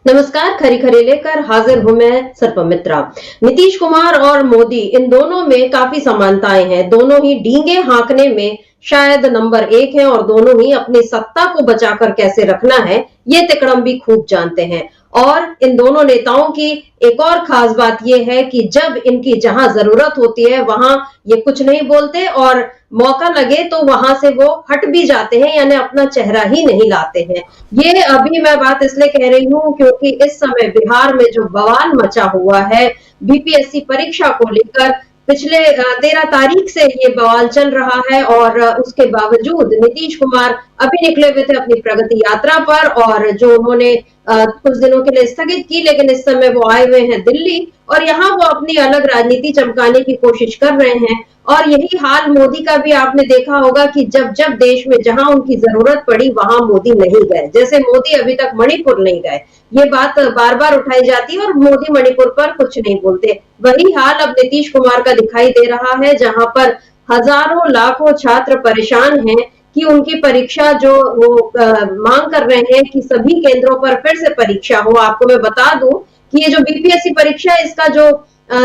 नमस्कार। खरी खरी लेकर हाजिर हूं मैं सर्पमित्रा। नीतीश कुमार और मोदी, इन दोनों में काफी समानताएं हैं। दोनों ही डींगे हाँकने में शायद नंबर एक हैं और दोनों ही अपनी सत्ता को बचाकर कैसे रखना है ये तिकड़म भी खूब जानते हैं। और इन दोनों नेताओं की एक और खास बात यह है कि जब इनकी जहां जरूरत होती है वहां ये कुछ नहीं बोलते और मौका लगे तो वहां से वो हट भी जाते हैं, यानी अपना चेहरा ही नहीं लाते हैं। ये अभी मैं बात इसलिए कह रही हूं क्योंकि इस समय बिहार में जो बवाल मचा हुआ है बीपीएससी परीक्षा को लेकर, पिछले 13 तारीख से ये बवाल चल रहा है और उसके बावजूद नीतीश कुमार अभी निकले हुए थे अपनी प्रगति यात्रा पर, और जो उन्होंने कुछ दिनों के लिए स्थगित की, लेकिन इस समय वो आए हुए हैं दिल्ली और यहाँ वो अपनी अलग राजनीति चमकाने की कोशिश कर रहे हैं। और यही हाल मोदी का भी आपने देखा होगा कि जब जब देश में जहां उनकी जरूरत पड़ी वहां मोदी नहीं गए। जैसे मोदी अभी तक मणिपुर नहीं गए, ये बात बार बार उठाई जाती है और मोदी मणिपुर पर कुछ नहीं बोलते। वही हाल अब नीतीश कुमार का दिखाई दे रहा है, जहां पर हजारों लाखों छात्र परेशान हैं कि उनकी परीक्षा जो वो मांग कर रहे हैं कि सभी केंद्रों पर फिर से परीक्षा हो। आपको मैं बता दूं कि ये जो बीपीएससी परीक्षा है इसका जो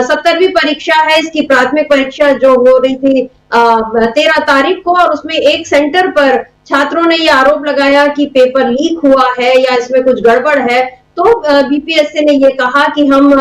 70वीं परीक्षा है, इसकी प्राथमिक परीक्षा जो हो रही थी 13 तारीख को, और उसमें एक सेंटर पर छात्रों ने ये आरोप लगाया कि पेपर लीक हुआ है या इसमें कुछ गड़बड़ है। तो बीपीएससी ने ये कहा कि हम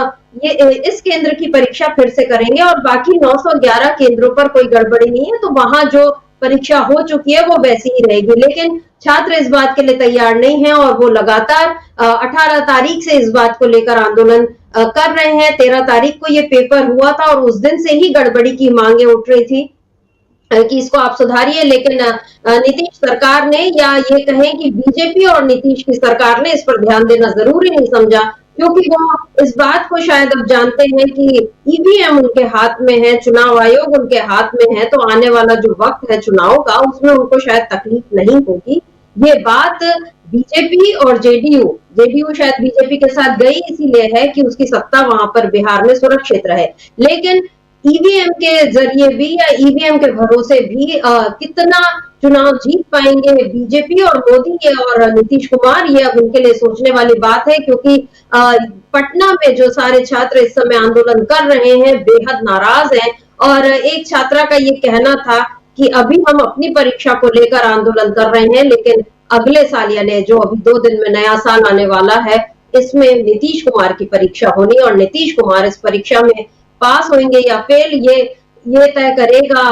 ये इस केंद्र की परीक्षा फिर से करेंगे और बाकी 911 केंद्रों पर कोई गड़बड़ी नहीं है, तो वहां जो परीक्षा हो चुकी है वो वैसी ही रहेगी। लेकिन छात्र इस बात के लिए तैयार नहीं है और वो लगातार 18 तारीख से इस बात को लेकर आंदोलन कर रहे हैं। 13 तारीख को ये पेपर हुआ था और उस दिन से ही गड़बड़ी की मांगे उठ रही थी कि इसको आप सुधारिए, लेकिन नीतीश सरकार ने, या ये कहें कि बीजेपी और नीतीश की सरकार ने इस पर ध्यान देना जरूरी नहीं समझा, क्योंकि वो इस बात को शायद अब जानते हैं कि ईवीएम उनके हाथ में है, चुनाव आयोग उनके हाथ में है, तो आने वाला जो वक्त है चुनाव का उसमें उनको शायद तकलीफ नहीं होगी। ये बात बीजेपी और जेडीयू शायद बीजेपी के साथ गई इसीलिए है कि उसकी सत्ता वहां पर बिहार में सुरक्षित रहे, लेकिन ईवीएम के जरिए भी या ईवीएम के भरोसे भी कितना चुनाव जीत पाएंगे बीजेपी और मोदी ये और नीतीश कुमार, ये अब उनके लिए सोचने वाली बात है। क्योंकि पटना में जो सारे छात्र इस समय आंदोलन कर रहे हैं बेहद नाराज हैं, और एक छात्रा का ये कहना था कि अभी हम अपनी परीक्षा को लेकर आंदोलन कर रहे हैं, लेकिन अगले साल यानी जो अभी 2 दिन में नया साल आने वाला है इसमें नीतीश कुमार की परीक्षा होनी और नीतीश कुमार इस परीक्षा में पास होंगे या फेल ये तय करेगा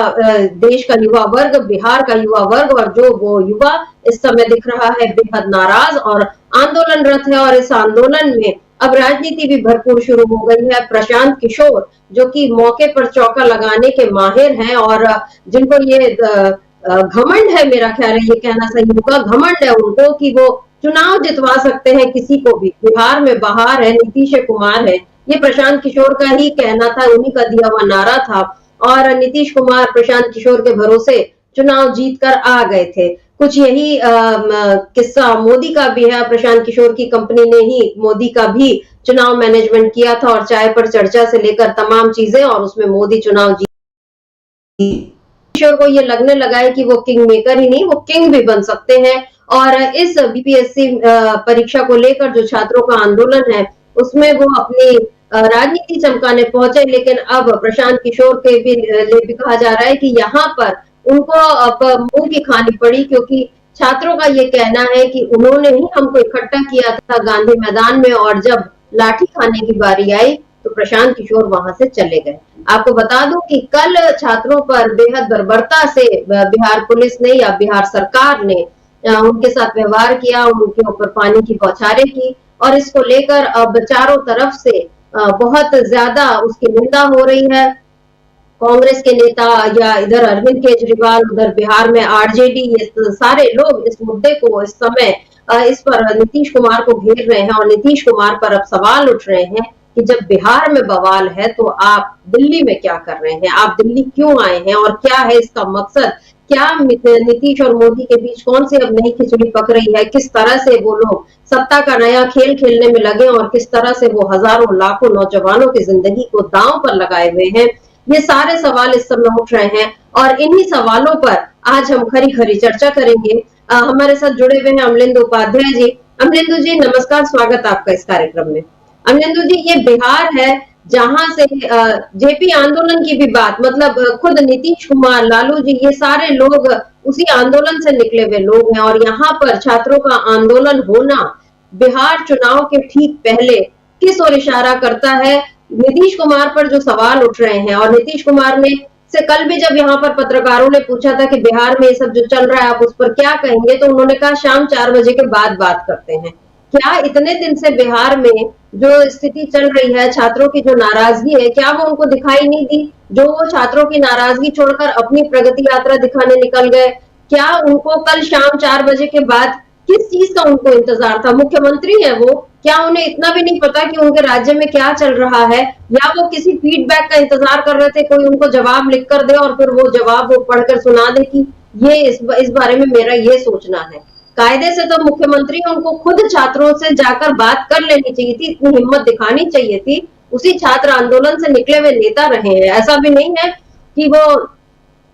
देश का युवा वर्ग, बिहार का युवा वर्ग। और जो वो युवा इस समय दिख रहा है बेहद नाराज और आंदोलनरत है, और इस आंदोलन में अब राजनीति भी भरपूर शुरू हो गई है। प्रशांत किशोर जो कि मौके पर चौका लगाने के माहिर हैं और जिनको ये घमंड है, मेरा ख्याल है ये कहना सही होगा, घमंड है उनको कि वो चुनाव जितवा सकते हैं किसी को भी। बिहार में बहार है, नीतीश कुमार है, ये प्रशांत किशोर का ही कहना था, उन्हीं का दिया हुआ नारा था, और नीतीश कुमार प्रशांत किशोर के भरोसे चुनाव जीतकर आ गए थे। कुछ यही किस्सा मोदी का भी है। प्रशांत किशोर की कंपनी ने ही मोदी का भी चुनाव मैनेजमेंट किया था और चाय पर चर्चा से लेकर तमाम चीजें, और उसमें मोदी चुनाव जीत। किशोर को ये लगने लगा है कि वो किंग मेकर ही नहीं, वो किंग भी बन सकते हैं। और इस बीपीएससी परीक्षा को लेकर जो छात्रों का आंदोलन है उसमें वो अपनी राजनीति चमकाने पहुंचे, लेकिन अब प्रशांत किशोर के भी कहा जा रहा है कि यहाँ पर उनको अब मुंह की खानी पड़ी, क्योंकि छात्रों का ये कहना है कि उन्होंने ही हमको इकट्ठा किया था गांधी मैदान में, और जब लाठी खाने की बारी आई तो प्रशांत किशोर वहां से चले गए। आपको बता दूं कि कल छात्रों पर बेहद बर्बरता से बिहार पुलिस ने या बिहार सरकार ने उनके साथ व्यवहार किया, उनके ऊपर पानी की बौछारें की, और इसको लेकर अब चारों तरफ से बहुत ज्यादा उसकी निंदा हो रही है। कांग्रेस के नेता या इधर अरविंद केजरीवाल, उधर बिहार में आरजेडी, ये सारे लोग इस मुद्दे को इस समय इस पर नीतीश कुमार को घेर रहे हैं और नीतीश कुमार पर अब सवाल उठ रहे हैं कि जब बिहार में बवाल है तो आप दिल्ली में क्या कर रहे हैं, आप दिल्ली क्यों आए हैं और क्या है इसका मकसद, क्या नीतीश और मोदी के बीच कौन सी अब नई खिचड़ी पक रही है, किस तरह से वो लोग सत्ता का नया खेल खेलने में लगे और किस तरह से वो हजारों लाखों नौजवानों की जिंदगी को दांव पर लगाए हुए हैं। ये सारे सवाल इस समय उठ रहे हैं और इन्हीं सवालों पर आज हम खरी खरी चर्चा करेंगे। हमारे साथ जुड़े हुए हैं अमलिंद उपाध्याय जी। अमलेंदु जी नमस्कार, स्वागत आपका इस कार्यक्रम में। अमलेंदु जी, ये बिहार है जहां से जेपी आंदोलन की भी बात, मतलब खुद नीतीश कुमार, लालू जी, ये सारे लोग उसी आंदोलन से निकले हुए लोग हैं, और यहाँ पर छात्रों का आंदोलन होना बिहार चुनाव के ठीक पहले किस ओर इशारा करता है? नीतीश कुमार पर जो सवाल उठ रहे हैं, और नीतीश कुमार ने से कल भी जब यहाँ पर पत्रकारों ने पूछा था कि बिहार में ये सब जो चल रहा है आप उस पर क्या कहेंगे, तो उन्होंने कहा शाम 4 बजे के बाद बात करते हैं। क्या इतने दिन से बिहार में जो स्थिति चल रही है, छात्रों की जो नाराजगी है, क्या वो उनको दिखाई नहीं दी? जो वो छात्रों की नाराजगी छोड़कर अपनी प्रगति यात्रा दिखाने निकल गए, क्या उनको कल शाम 4 बजे के बाद किस चीज का उनको इंतजार था? मुख्यमंत्री है वो, क्या उन्हें इतना भी नहीं पता कि उनके राज्य में क्या चल रहा है? या वो किसी फीडबैक का इंतजार कर रहे थे, कोई उनको जवाब लिख कर दे और फिर वो जवाब वो पढ़कर सुना दे? कि ये इस बारे में मेरा ये सोचना है। कायदे से तो मुख्यमंत्री उनको खुद छात्रों से जाकर बात कर लेनी चाहिए थी, इतनी हिम्मत दिखानी चाहिए थी। उसी छात्र आंदोलन से निकले हुए नेता रहे हैं, ऐसा भी नहीं है कि वो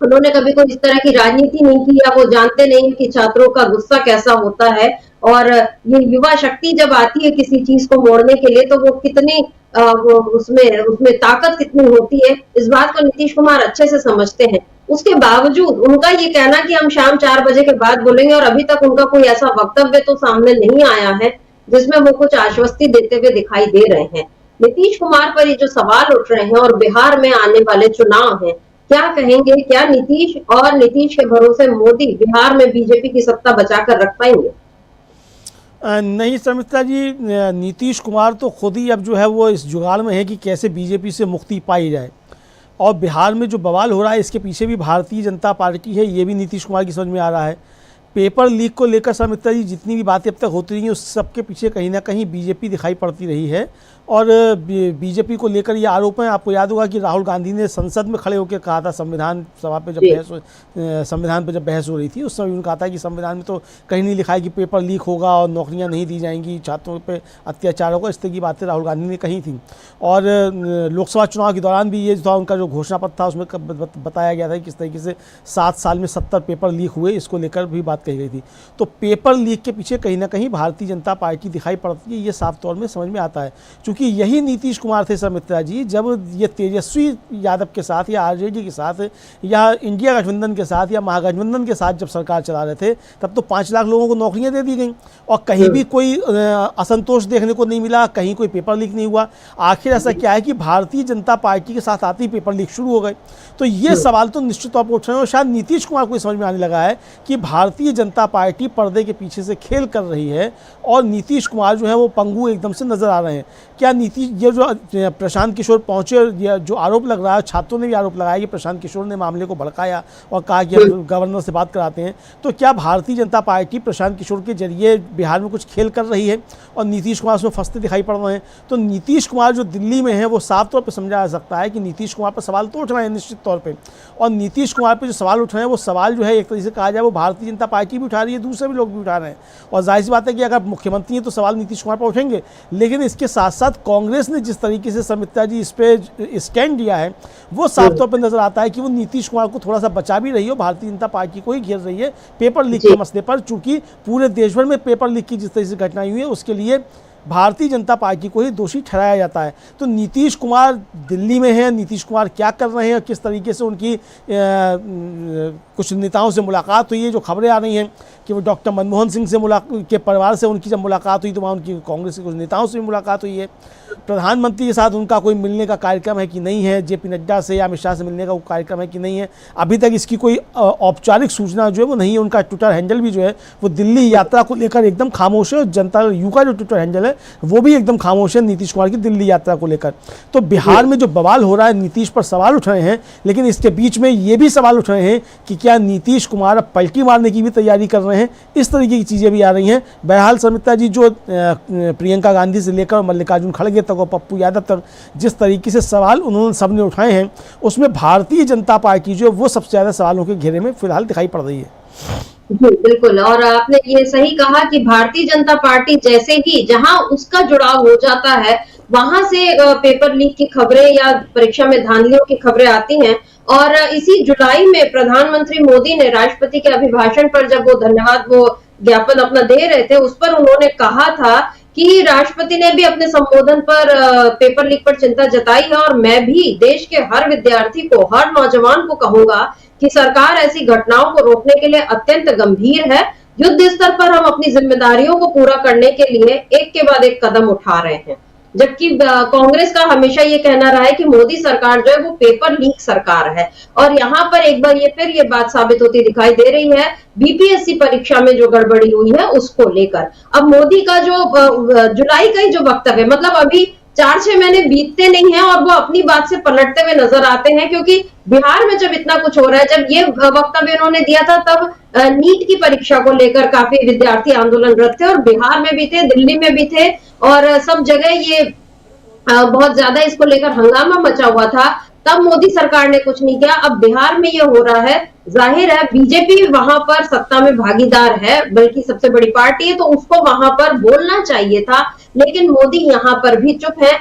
उन्होंने कभी कोई इस तरह की राजनीति नहीं की, या वो जानते नहीं कि छात्रों का गुस्सा कैसा होता है। और ये युवा शक्ति जब आती है किसी चीज को मोड़ने के लिए, तो वो कितनी वो उसमें उसमें ताकत कितनी होती है, इस बात को नीतीश कुमार अच्छे से समझते हैं। उसके बावजूद उनका ये कहना कि हम शाम 4 बजे के बाद बोलेंगे, और अभी तक उनका कोई ऐसा वक्तव्य तो सामने नहीं आया है जिसमें वो कुछ आश्वस्ति देते हुए दिखाई दे रहे हैं। नीतीश कुमार पर ये जो सवाल उठ रहे हैं, और बिहार में आने वाले चुनाव हैं, क्या कहेंगे? क्या नीतीश और नीतीश के भरोसे मोदी बिहार में बीजेपी की सत्ता बचाकर रख पाएंगे? नहीं समिता जी, नीतीश कुमार तो खुद ही अब जो है वो इस जुगाड़ में है कि कैसे बीजेपी से मुक्ति पाई जाए। और बिहार में जो बवाल हो रहा है इसके पीछे भी भारतीय जनता पार्टी है, ये भी नीतीश कुमार की समझ में आ रहा है। पेपर लीक को लेकर समिता जी जितनी भी बातें अब तक होती रही हैं उस सबके पीछे कहीं ना कहीं बीजेपी दिखाई पड़ती रही है। और बीजेपी को लेकर ये आरोप है। आपको याद होगा कि राहुल गांधी ने संसद में खड़े होकर कहा था, संविधान सभा पे जब संविधान पर जब बहस हो रही थी उस समय उन्होंने कहा था कि संविधान में तो कहीं नहीं लिखा है कि पेपर लीक होगा और नौकरियां नहीं दी जाएंगी, छात्रों पे अत्याचार होगा। इस तरह की बातें राहुल गांधी ने कही थी। और लोकसभा चुनाव के दौरान भी ये था उनका जो घोषणा पत्र था उसमें बताया गया था कि किस तरीके से 7 साल में 70 पेपर लीक हुए, इसको लेकर भी बात कही गई थी। तो पेपर लीक के पीछे कहीं ना कहीं भारतीय जनता पार्टी दिखाई पड़ती है, ये साफ तौर में समझ में आता है। क्योंकि यही नीतीश कुमार थे सुमित्रा जी, जब ये तेजस्वी यादव के साथ या आरजेडी के साथ या इंडिया गठबंधन के साथ या महागठबंधन के साथ जब सरकार चला रहे थे, तब तो 5 लाख लोगों को नौकरियां दे दी गई और कहीं भी कोई असंतोष देखने को नहीं मिला, कहीं कोई पेपर लीक नहीं हुआ। आखिर ऐसा क्या है कि भारतीय जनता पार्टी के साथ आते ही पेपर लीक शुरू हो गए? तो ये सवाल तो निश्चित तौर पर उठ रहे हैं। और शायद नीतीश कुमार को समझ में आने लगा है कि भारतीय जनता पार्टी पर्दे के पीछे से खेल कर रही है और नीतीश कुमार जो है वो पंगु एकदम से नजर आ रहे हैं। क्या नीतीश, ये जो प्रशांत किशोर पहुंचे, ये जो आरोप लग रहा है, छात्रों ने भी आरोप लगाया कि प्रशांत किशोर ने मामले को भड़काया और कहा कि गवर्नर से बात कराते हैं, तो क्या भारतीय जनता पार्टी प्रशांत किशोर के जरिए बिहार में कुछ खेल कर रही है और नीतीश कुमार उसमें फंसते दिखाई पड़ रहे हैं? तो नीतीश कुमार जो दिल्ली में है वो साफ तौर पर समझा जा सकता है कि नीतीश कुमार पर सवाल तो उठ रहे हैं निश्चित तौर पर। और नीतीश कुमार पर जो सवाल उठ रहे हैं वो सवाल जो है एक तरीके से कहा जाए वो भारतीय जनता पार्टी भी उठा रही है, दूसरे भी लोग भी उठा रहे हैं। और जाहिर सी बात है कि अगर मुख्यमंत्री हैं तो सवाल नीतीश कुमार पर उठेंगे, लेकिन इसके साथ साथ कांग्रेस ने जिस तरीके से समिता जी इस पे स्टैंड लिया है वो साफ तौर पर नजर आता है कि वो नीतीश कुमार को थोड़ा सा बचा भी रही हो, भारतीय जनता पार्टी को ही घेर रही है पेपर लीक के मसले पर। चूंकि पूरे देश भर में पेपर लीक की जिस तरह से घटनाएं हुई है उसके लिए भारतीय जनता पार्टी को ही दोषी ठहराया जाता है। तो नीतीश कुमार दिल्ली में है, नीतीश कुमार क्या कर रहे हैं, किस तरीके से उनकी कुछ नेताओं से मुलाकात हुई है, जो खबरें आ रही हैं कि वो डॉक्टर मनमोहन सिंह से के परिवार से उनकी जब मुलाकात हुई तो वहाँ उनकी कांग्रेस के कुछ नेताओं से भी मुलाकात हुई है। प्रधानमंत्री के साथ उनका कोई मिलने का कार्यक्रम है कि नहीं है, जेपी नड्डा से या अमित शाह से मिलने का कार्यक्रम है कि नहीं है, अभी तक इसकी कोई औपचारिक सूचना जो है वो नहीं है। उनका ट्विटर हैंडल भी जो है वो दिल्ली यात्रा को लेकर एकदम खामोश है। जनता यू का जो ट्विटर हैंडल है वो भी एकदम खामोश है नीतीश कुमार की दिल्ली यात्रा को लेकर। तो बिहार में जो बवाल हो रहा है, नीतीश पर सवाल उठ रहे हैं, लेकिन इसके बीच में ये भी सवाल उठ रहे हैं कि क्या नीतीश कुमार अब पलटी मारने की भी तैयारी कर रहे हैं? इस तरीके की चीज़ें भी आ रही हैं। बहरहाल समिता जी, जो प्रियंका गांधी से लेकर मल्लिकार्जुन खड़गे तक और पप्पू यादव तक जिस तरीके से सवाल उन्होंने सबने उठाए हैं, उसमें भारतीय जनता पार्टी जो वो सबसे ज़्यादा सवालों के घेरे में फिलहाल दिखाई पड़ रही है। जी बिल्कुल, और आपने ये सही कहा कि भारतीय जनता पार्टी जैसे ही जहां उसका जुड़ाव हो जाता है वहां से पेपर लीक की खबरें या परीक्षा में धांधलियों की खबरें आती हैं। और इसी जुलाई में प्रधानमंत्री मोदी ने राष्ट्रपति के अभिभाषण पर जब वो धन्यवाद वो ज्ञापन अपना दे रहे थे, उस पर उन्होंने कहा था कि राष्ट्रपति ने भी अपने संबोधन पर पेपर लीक पर चिंता जताई है और मैं भी देश के हर विद्यार्थी को, हर नौजवान को कहूंगा कि सरकार ऐसी घटनाओं को रोकने के लिए अत्यंत गंभीर है। युद्ध स्तर पर हम अपनी जिम्मेदारियों को पूरा करने के लिए एक के बाद एक कदम उठा रहे हैं। जबकि कांग्रेस का हमेशा ये कहना रहा है कि मोदी सरकार जो है वो पेपर लीक सरकार है, और यहाँ पर एक बार ये बात साबित होती दिखाई दे रही है बीपीएससी परीक्षा में जो गड़बड़ी हुई है उसको लेकर। अब मोदी का जो जुलाई का ही जो वक्तव्य, मतलब अभी 4-6 महीने बीतते नहीं है और वो अपनी बात से पलटते हुए नजर आते हैं, क्योंकि बिहार में जब इतना कुछ हो रहा है, जब ये वक्तव्य उन्होंने दिया था तब नीट की परीक्षा को लेकर काफी विद्यार्थी आंदोलनरत थे और बिहार में भी थे, दिल्ली में भी थे और सब जगह ये बहुत ज्यादा इसको लेकर हंगामा मचा हुआ था। तब मोदी सरकार ने कुछ नहीं किया। अब बिहार में ये हो रहा है, जाहिर है बीजेपी वहां पर सत्ता में भागीदार है, बल्कि सबसे बड़ी पार्टी है, तो उसको वहां पर बोलना चाहिए था, लेकिन मोदी यहाँ पर भी चुप है।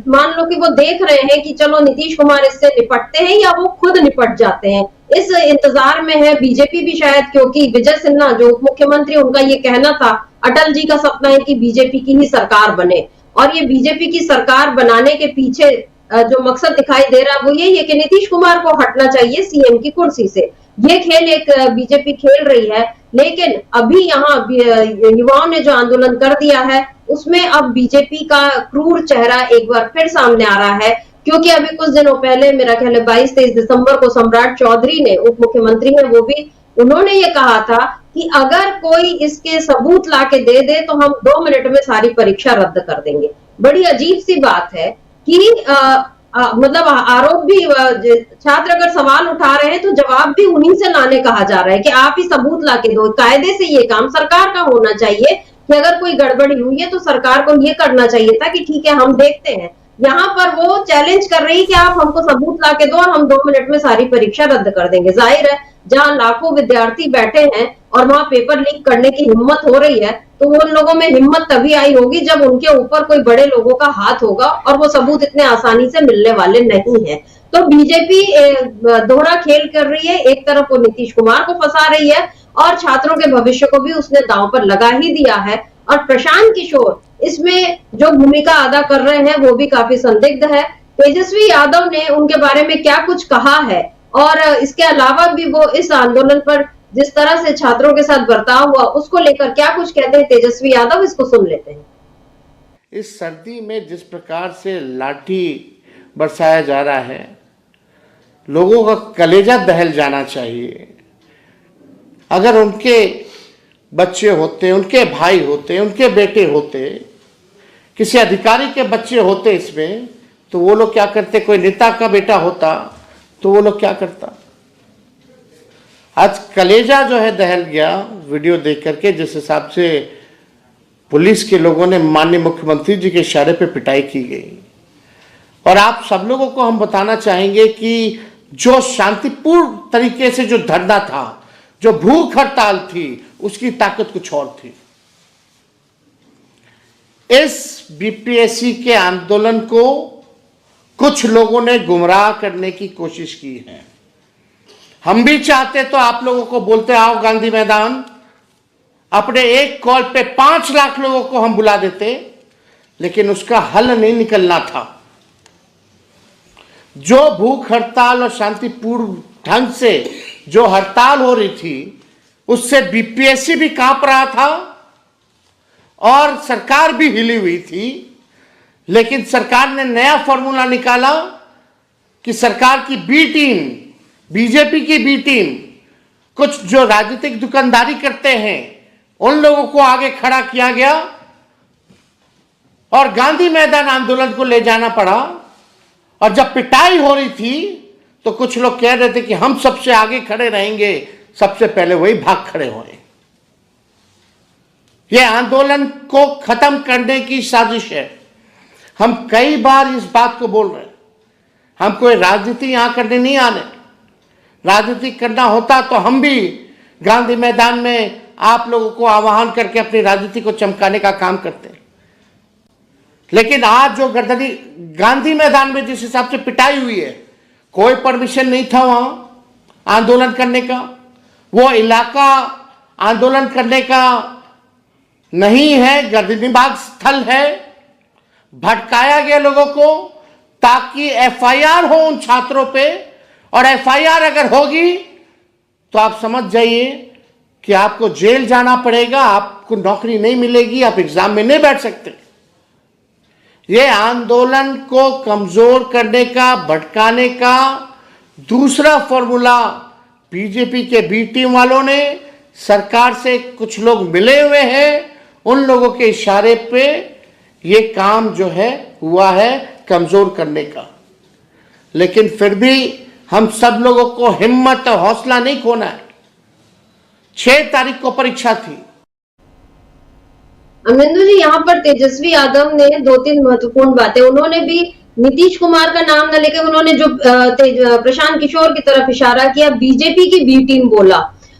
मान लो कि वो देख रहे हैं कि चलो नीतीश कुमार इससे निपटते हैं या वो खुद निपट जाते हैं, इस इंतजार में है बीजेपी भी शायद, क्योंकि विजय सिन्हा जो उप मुख्यमंत्री, उनका ये कहना था, अटल जी का सपना है कि बीजेपी की ही सरकार बने, और ये बीजेपी की सरकार बनाने के पीछे जो मकसद दिखाई दे रहा है वो यही है कि नीतीश कुमार को हटना चाहिए सीएम की कुर्सी से। ये खेल एक बीजेपी खेल रही है, लेकिन अभी यहाँ युवाओं ने जो आंदोलन कर दिया है उसमें अब बीजेपी का क्रूर चेहरा एक बार फिर सामने आ रहा है, क्योंकि अभी कुछ दिनों पहले, मेरा ख्याल है 22-23 दिसंबर को, सम्राट चौधरी ने, उप मुख्यमंत्री है वो भी, उन्होंने ये कहा था कि अगर कोई इसके सबूत लाके दे दे तो हम 2 मिनट में सारी परीक्षा रद्द कर देंगे। बड़ी अजीब सी बात है कि मतलब आरोप भी, छात्र अगर सवाल उठा रहे हैं तो जवाब भी उन्हीं से लाने कहा जा रहा है कि आप ही सबूत लाके दो। कायदे से ये काम सरकार का होना चाहिए कि अगर कोई गड़बड़ी हुई है तो सरकार को ये करना चाहिए था कि ठीक है हम देखते हैं। यहाँ पर वो चैलेंज कर रही है कि आप हमको सबूत लाके दो और हम 2 मिनट में सारी परीक्षा रद्द कर देंगे। जाहिर है जहां लाखों विद्यार्थी बैठे हैं और वहां पेपर लीक करने की हिम्मत हो रही है, तो उन लोगों में हिम्मत तभी आई होगी जब उनके ऊपर कोई बड़े लोगों का हाथ होगा, और वो सबूत इतने आसानी से मिलने वाले नहीं है। तो बीजेपी दोहरा खेल कर रही है, एक तरफ वो नीतीश कुमार को फंसा रही है और छात्रों के भविष्य को भी उसने दांव पर लगा ही दिया है। और प्रशांत किशोर इसमें जो भूमिका अदा कर रहे हैं वो भी काफी संदिग्ध है। तेजस्वी यादव ने उनके बारे में क्या कुछ कहा है, और इसके अलावा भी वो इस आंदोलन पर जिस तरह से छात्रों के साथ बर्ताव हुआ उसको लेकर क्या कुछ कहते हैं तेजस्वी यादव, इसको सुन लेते हैं। इस सर्दी में जिस प्रकार से लाठी बरसाया जा रहा है, लोगों का कलेजा दहल जाना चाहिए। अगर उनके बच्चे होते, उनके भाई होते, उनके बेटे होते, किसी अधिकारी के बच्चे होते इसमें, तो वो लोग क्या करते? कोई नेता का बेटा होता तो वो लोग क्या करता? आज कलेजा जो है दहल गया वीडियो देख करके, जिस हिसाब से पुलिस के लोगों ने माननीय मुख्यमंत्री जी के इशारे पे पिटाई की गई। और आप सब लोगों को हम बताना चाहेंगे कि जो शांतिपूर्ण तरीके से जो धरना था, जो भूख हड़ताल थी, उसकी ताकत कुछ और थी। इस बीपीएससी के आंदोलन को कुछ लोगों ने गुमराह करने की कोशिश की है। हम भी चाहते तो आप लोगों को बोलते आओ गांधी मैदान, अपने एक कॉल पे 5 लाख लोगों को हम बुला देते, लेकिन उसका हल नहीं निकलना था। जो भूख हड़ताल और शांतिपूर्ण ढंग से जो हड़ताल हो रही थी, उससे बीपीएससी भी कांप रहा था और सरकार भी हिली हुई थी। लेकिन सरकार ने नया फॉर्मूला निकाला कि सरकार की बी टीम, बीजेपी की बी टीम, कुछ जो राजनीतिक दुकानदारी करते हैं उन लोगों को आगे खड़ा किया गया और गांधी मैदान आंदोलन को ले जाना पड़ा। और जब पिटाई हो रही थी तो कुछ लोग कह रहे थे कि हम सबसे आगे खड़े रहेंगे, सबसे पहले वही भाग खड़े हुए। यह आंदोलन को खत्म करने की साजिश है। हम कई बार इस बात को बोल रहे हैं, हम कोई राजनीति यहां करने नहीं आने। राजनीति करना होता तो हम भी गांधी मैदान में आप लोगों को आह्वान करके अपनी राजनीति को चमकाने का काम करते हैं। लेकिन आज जो गर्दनी गांधी मैदान में जिस हिसाब से पिटाई हुई है, कोई परमिशन नहीं था वहां आंदोलन करने का। वो इलाका आंदोलन करने का नहीं है, गर्दनीबाग स्थल है। भटकाया गया लोगों को ताकि एफआईआर हो उन छात्रों पे, और एफआईआर अगर होगी तो आप समझ जाइए कि आपको जेल जाना पड़ेगा, आपको नौकरी नहीं मिलेगी, आप एग्जाम में नहीं बैठ सकते। ये आंदोलन को कमजोर करने का, भटकाने का दूसरा फॉर्मूला बीजेपी के बी टीम वालों ने, सरकार से कुछ लोग मिले हुए हैं, उन लोगों के इशारे पे ये काम जो है हुआ है कमजोर करने का। लेकिन फिर भी हम सब लोगों को हिम्मत और हौसला नहीं खोना है। 6 तारीख को परीक्षा थी। अमरिंदर जी, यहाँ पर तेजस्वी यादव ने 2-3 महत्वपूर्ण बातें, उन्होंने भी नीतीश कुमार का नाम न लेकर उन्होंने जो प्रशांत किशोर की तरफ इशारा किया, बीजेपी की बी टीम बोला,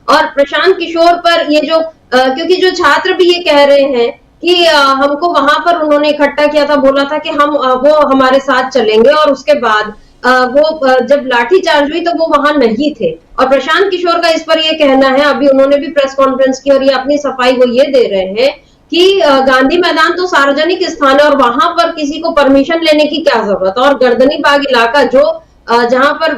और प्रशांत किशोर पर ये जो क्योंकि जो छात्र भी ये कह रहे हैं कि हमको वहां पर उन्होंने इकट्ठा किया था, बोला था कि हम वो हमारे साथ चलेंगे, और उसके बाद वो जब लाठीचार्ज हुई तो वो वहां नहीं थे। और प्रशांत किशोर का इस पर ये कहना है, अभी उन्होंने भी प्रेस कॉन्फ्रेंस की और ये अपनी सफाई वो ये दे रहे हैं कि गांधी मैदान तो सार्वजनिक स्थान है और वहां पर किसी को परमिशन लेने की क्या जरूरत है, और गर्दनी बाग इलाका जो जहां पर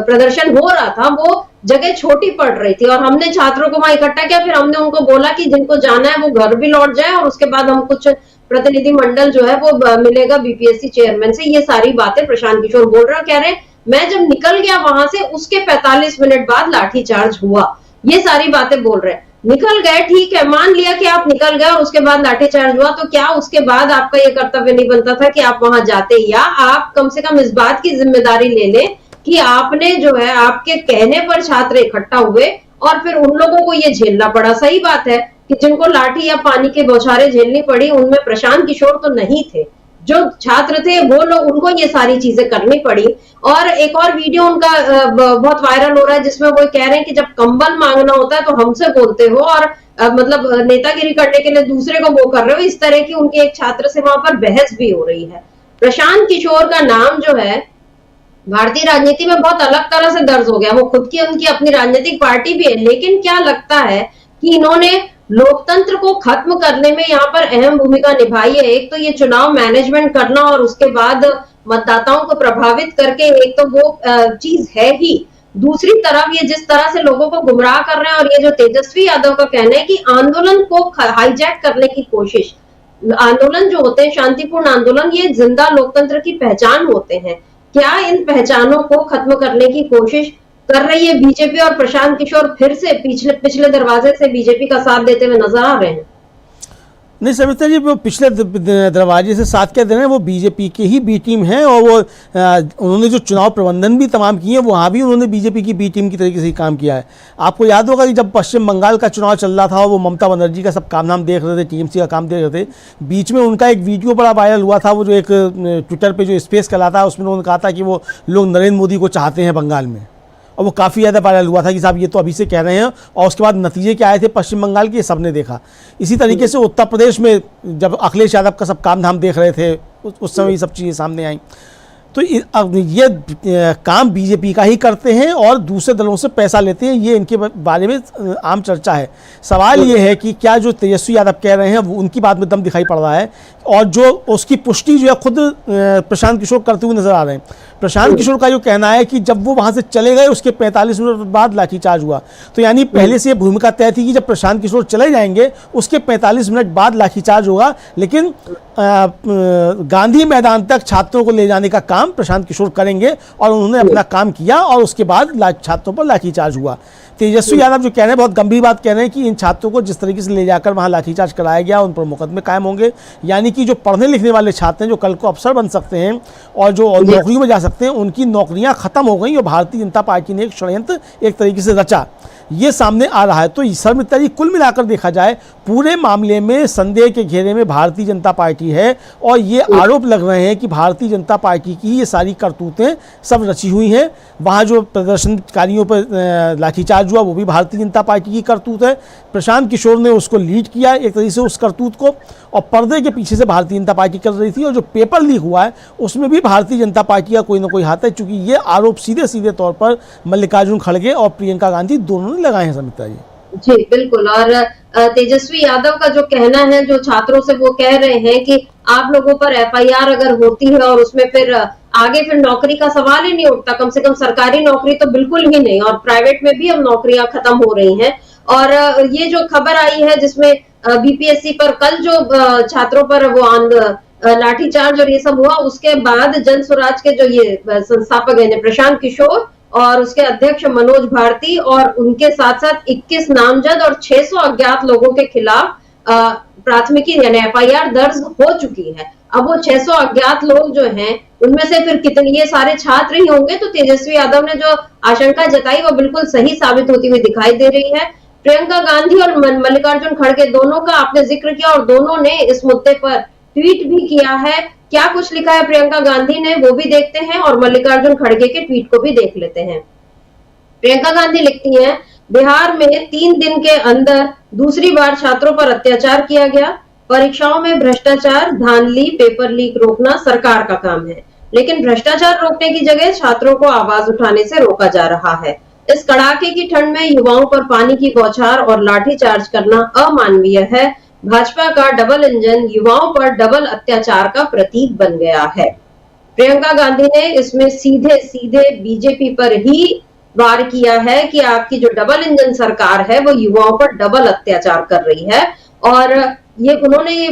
प्रदर्शन हो रहा था वो जगह छोटी पड़ रही थी, और हमने छात्रों को वहां इकट्ठा किया। फिर हमने उनको बोला कि जिनको जाना है वो घर भी लौट जाए, और उसके बाद हम कुछ प्रतिनिधि मंडल जो है वो मिलेगा बीपीएससी चेयरमैन से। ये सारी बातें प्रशांत किशोर बोल रहे हैं, कह रहे हैं मैं जब निकल गया वहां से उसके 45 मिनट बाद लाठीचार्ज हुआ। ये सारी बातें बोल रहे हैं। निकल गए, ठीक है, मान लिया कि आप निकल गए और उसके बाद लाठीचार्ज हुआ, तो क्या उसके बाद आपका ये कर्तव्य नहीं बनता था कि आप वहां जाते, या आप कम से कम इस बात की जिम्मेदारी ले लें कि आपने जो है आपके कहने पर छात्र इकट्ठा हुए और फिर उन लोगों को ये झेलना पड़ा। सही बात है कि जिनको लाठी या पानी के बौछारें झेलनी पड़ी उनमें प्रशांत किशोर तो नहीं थे, जो छात्र थे वो लोग, उनको ये सारी चीजें करनी पड़ी। और एक और वीडियो उनका बहुत वायरल हो रहा है जिसमें वो कह रहे हैं कि जब कंबल मांगना होता है तो हमसे बोलते हो, और मतलब नेतागिरी करने के लिए दूसरे को वो कर रहे हो। इस तरह की उनके एक छात्र से वहां पर बहस भी हो रही है। प्रशांत किशोर का नाम जो है भारतीय राजनीति में बहुत अलग तरह से दर्ज हो गया। वो खुद की उनकी अपनी राजनीतिक पार्टी भी है, लेकिन क्या लगता है कि इन्होंने लोकतंत्र को खत्म करने में यहाँ पर अहम भूमिका निभाई है। एक तो ये चुनाव मैनेजमेंट करना और उसके बाद मतदाताओं को प्रभावित करके, एक तो वो चीज है ही। दूसरी तरफ ये जिस तरह से लोगों को गुमराह कर रहे हैं, और ये जो तेजस्वी यादव का कहना है कि आंदोलन को हाईजैक करने की कोशिश, आंदोलन जो होते हैं शांतिपूर्ण आंदोलन, ये जिंदा लोकतंत्र की पहचान होते हैं। क्या इन पहचानों को खत्म करने की कोशिश कर रही है बीजेपी, और प्रशांत किशोर फिर से पिछले दरवाजे से बीजेपी का साथ देते हुए नजर आ रहे हैं? नहीं समिता जी, वो पिछले दरवाजे से साथ क्या दे रहे हैं, वो बीजेपी की ही बी टीम है, और वो उन्होंने जो चुनाव प्रबंधन भी तमाम किए हैं वहाँ भी उन्होंने बीजेपी की बी टीम की तरीके से ही काम किया है। आपको याद होगा कि जब पश्चिम बंगाल का चुनाव चल रहा था, वो ममता बनर्जी का सब काम देख रहे थे, टीएमसी का काम देख रहे थे। बीच में उनका एक वीडियो बड़ा वायरल हुआ था, वो जो एक ट्विटर पर जो स्पेस कहलाता है, उसमें उन्होंने कहा था कि वो लोग नरेंद्र मोदी को चाहते हैं बंगाल में, और वो काफ़ी ज़्यादा वायरल हुआ था कि साहब ये तो अभी से कह रहे हैं, और उसके बाद नतीजे क्या आए थे पश्चिम बंगाल के, सबने देखा। इसी तरीके से उत्तर प्रदेश में जब अखिलेश यादव का सब काम धाम देख रहे थे, उस समय ये सब चीज़ें सामने आई। तो ये काम बीजेपी का ही करते हैं और दूसरे दलों से पैसा लेते हैं, ये इनके बारे में आम चर्चा है। सवाल ये है कि क्या जो तेजस्वी यादव कह रहे हैं वो उनकी बात में दम दिखाई पड़ रहा है, और जो उसकी पुष्टि जो है खुद प्रशांत किशोर करते हुए नजर आ रहे हैं। प्रशांत किशोर का जो कहना है कि जब वो वहाँ से चले गए उसके 45 मिनट बाद लाठीचार्ज हुआ, तो यानी पहले से ये भूमिका तय थी कि जब प्रशांत किशोर चले जाएंगे उसके 45 मिनट बाद लाठीचार्ज होगा, लेकिन गांधी मैदान तक छात्रों को ले जाने का काम प्रशांत किशोर करेंगे, और उन्होंने अपना काम किया और उसके बाद छात्रों पर लाठीचार्ज हुआ। तेजस्वी यादव जो कह रहे हैं, बहुत गंभीर बात कह रहे हैं कि इन छात्रों को जिस तरीके से ले जाकर वहाँ लाठीचार्ज कराया गया, उन पर मुकदमे कायम होंगे, यानी कि जो पढ़ने लिखने वाले छात्र हैं, जो कल को अफसर बन सकते हैं और जो नौकरियों में जा सकते हैं, उनकी नौकरियां खत्म हो गई, और भारतीय जनता पार्टी ने एक षड्यंत्र एक तरीके से रचा, ये सामने आ रहा है। तो सर मित्रा जी, कुल मिलाकर देखा जाए पूरे मामले में संदेह के घेरे में भारतीय जनता पार्टी है, और ये आरोप लग रहे हैं कि भारतीय जनता पार्टी की ये सारी करतूतें सब रची हुई हैं। वहाँ जो प्रदर्शनकारियों पर लाठीचार्ज हुआ वो भी भारतीय जनता पार्टी की करतूत है। प्रशांत किशोर ने उसको लीड किया एक तरीके से उस करतूत को, और पर्दे के पीछे से भारतीय जनता पार्टी कर रही थी, और जो पेपर लीक हुआ है उसमें भी भारतीय जनता पार्टी का कोई ना कोई हाथ है, चूंकि ये आरोप सीधे सीधे तौर पर मल्लिकार्जुन खड़गे और प्रियंका गांधी दोनों ने लगाए हैं। समिता जी, जी, बिल्कुल। और तेजस्वी यादव का जो कहना है, जो छात्रों से वो कह रहे हैं कि आप लोगों पर एफआईआर अगर होती है और उसमें फिर आगे फिर नौकरी का सवाल ही नहीं उठता, कम से कम सरकारी नौकरी तो बिल्कुल ही नहीं, और प्राइवेट में भी अब नौकरियां खत्म हो रही हैं। और ये जो खबर आई है जिसमें बीपीएससी पर कल जो छात्रों पर वो लाठीचार्ज और ये सब हुआ, उसके बाद जन स्वराज के जो ये संस्थापक है प्रशांत किशोर और उसके अध्यक्ष मनोज भारती और उनके साथ साथ 21 नामजद और 600 अज्ञात लोगों के खिलाफ प्राथमिकी यानी एफआईआर दर्ज हो चुकी है। अब वो 600 अज्ञात लोग जो हैं उनमें से फिर कितने, ये सारे छात्र ही होंगे, तो तेजस्वी यादव ने जो आशंका जताई वो बिल्कुल सही साबित होती हुई दिखाई दे रही है। प्रियंका गांधी और मल्लिकार्जुन खड़गे दोनों का आपने जिक्र किया और दोनों ने इस मुद्दे पर ट्वीट भी किया है। क्या कुछ लिखा है प्रियंका गांधी ने वो भी देखते हैं और मल्लिकार्जुन खड़गे के ट्वीट को भी देख लेते हैं। प्रियंका गांधी लिखती हैं, बिहार में 3 दिन के अंदर दूसरी बार छात्रों पर अत्याचार किया गया। परीक्षाओं में भ्रष्टाचार, धांधली, पेपर लीक रोकना सरकार का काम है, लेकिन भ्रष्टाचार रोकने की जगह छात्रों को आवाज उठाने से रोका जा रहा है। इस कड़ाके की ठंड में युवाओं पर पानी की बौछार और लाठीचार्ज करना अमानवीय है। भाजपा का डबल इंजन युवाओं पर डबल अत्याचार का प्रतीक बन गया है। प्रियंका गांधी ने इसमें सीधे सीधे बीजेपी पर ही वार किया है कि आपकी जो डबल इंजन सरकार है वो युवाओं पर डबल अत्याचार कर रही है। और ये उन्होंने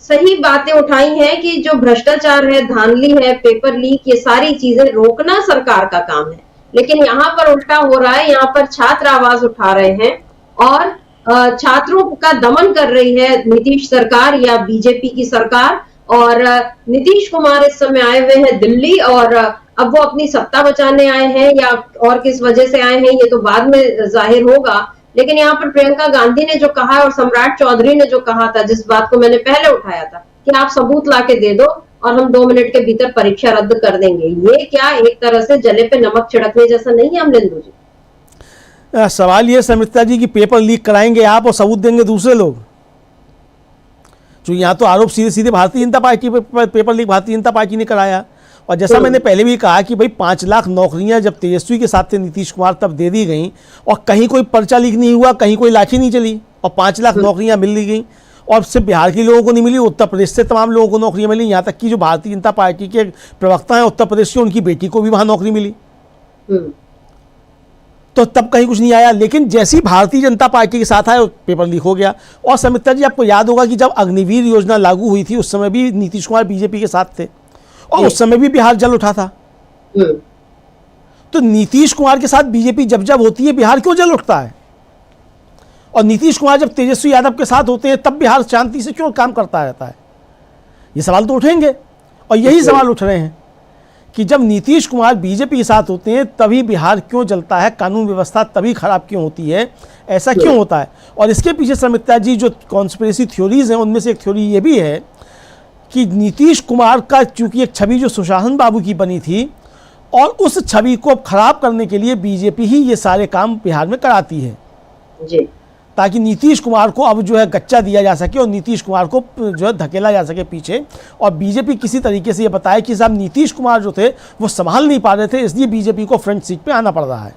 सही बातें उठाई हैं कि जो भ्रष्टाचार है, धांधली है, पेपर लीक, ये सारी चीजें रोकना सरकार का काम है, लेकिन यहाँ पर उल्टा हो रहा है। यहाँ पर छात्र आवाज उठा रहे हैं और छात्रों का दमन कर रही है नीतीश सरकार या बीजेपी की सरकार। और नीतीश कुमार इस समय आए हुए हैं दिल्ली और अब वो अपनी सत्ता बचाने आए हैं या और किस वजह से आए हैं ये तो बाद में जाहिर होगा। लेकिन यहाँ पर प्रियंका गांधी ने जो कहा और सम्राट चौधरी ने जो कहा था, जिस बात को मैंने पहले उठाया था कि आप सबूत ला के दे दो और हम 2 मिनट के भीतर परीक्षा रद्द कर देंगे, ये क्या एक तरह से जले पे नमक छिड़कने जैसा नहीं है अमलेंदु जी? सवाल ये समिता जी कि पेपर लीक कराएंगे आप और सबूत देंगे दूसरे लोग। जो यहाँ तो आरोप सीधे सीधे भारतीय जनता पार्टी पर, paper leak Bharatiya Janata party ने कराया। और जैसा मैंने पहले भी कहा कि भाई 5 लाख नौकरियां जब तेजस्वी के साथ थे नीतीश कुमार तब दे दी गई और कहीं कोई पर्चा लीक नहीं हुआ, कहीं कोई लाठी नहीं चली और 5 लाख नौकरियां मिल दी गई। और सिर्फ बिहार के लोगों को नहीं मिली, उत्तर प्रदेश से तमाम लोगों को नौकरियां मिली। यहाँ तक कि जो भारतीय जनता पार्टी के प्रवक्ता हैं उत्तर प्रदेश के, उनकी बेटी को भी वहाँ नौकरी मिली। तो तब कहीं कुछ नहीं आया। लेकिन जैसी भारतीय जनता पार्टी के साथ आया पेपर लीक हो गया। और समिता जी आपको याद होगा कि जब अग्निवीर योजना लागू हुई थी उस समय भी नीतीश कुमार बीजेपी के साथ थे और उस समय भी बिहार जल उठा था। तो नीतीश कुमार के साथ बीजेपी जब जब होती है बिहार क्यों जल उठता है? और नीतीश कुमार जब तेजस्वी यादव के साथ होते हैं तब बिहार शांति से क्यों काम करता रहता है? ये सवाल तो उठेंगे और यही सवाल उठ रहे हैं कि जब नीतीश कुमार बीजेपी के साथ होते हैं तभी बिहार क्यों जलता है, कानून व्यवस्था तभी खराब क्यों होती है, ऐसा क्यों होता है? और इसके पीछे समिता जी जो कॉन्स्पिरेसी थ्योरीज हैं उनमें से एक थ्योरी ये भी है कि नीतीश कुमार का चूंकि एक छवि जो सुशासन बाबू की बनी थी और उस छवि को खराब करने के लिए बीजेपी ही ये सारे काम बिहार में कराती है जी, ताकि नीतीश कुमार को अब जो है गच्चा दिया जा सके और नीतीश कुमार को जो है धकेला जा सके पीछे। और बीजेपी किसी तरीके से ये बताए कि साहब नीतीश कुमार जो थे वो संभाल नहीं पा रहे थे, इसलिए बीजेपी को फ्रंट सीट पे आना पड़ रहा है।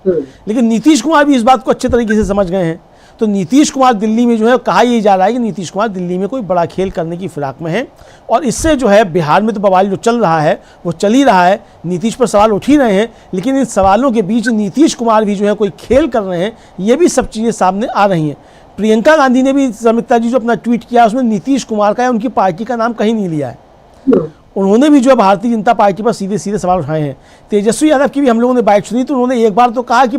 लेकिन नीतीश कुमार भी इस बात को अच्छे तरीके से समझ गए हैं। तो नीतीश कुमार दिल्ली में जो है कहा यह जा रहा है कि नीतीश कुमार दिल्ली में कोई बड़ा खेल करने की फिराक में है और इससे जो है बिहार में तो बवाल जो चल रहा है वो चल ही रहा है, नीतीश पर सवाल उठ ही रहे हैं, लेकिन इन सवालों के बीच नीतीश कुमार भी जो है कोई खेल कर रहे हैं, ये भी सब चीज़ें सामने आ रही हैं। प्रियंका गांधी ने भी समिता जी जो अपना ट्वीट किया उसमें नीतीश कुमार का या उनकी पार्टी का नाम कहीं नहीं लिया है। उन्होंने भी जो है भारतीय जनता पार्टी पर सीधे सीधे सवाल उठाए हैं। तेजस्वी यादव की भी हम लोगों ने बाइट सुनी तो उन्होंने एक बार तो कहा कि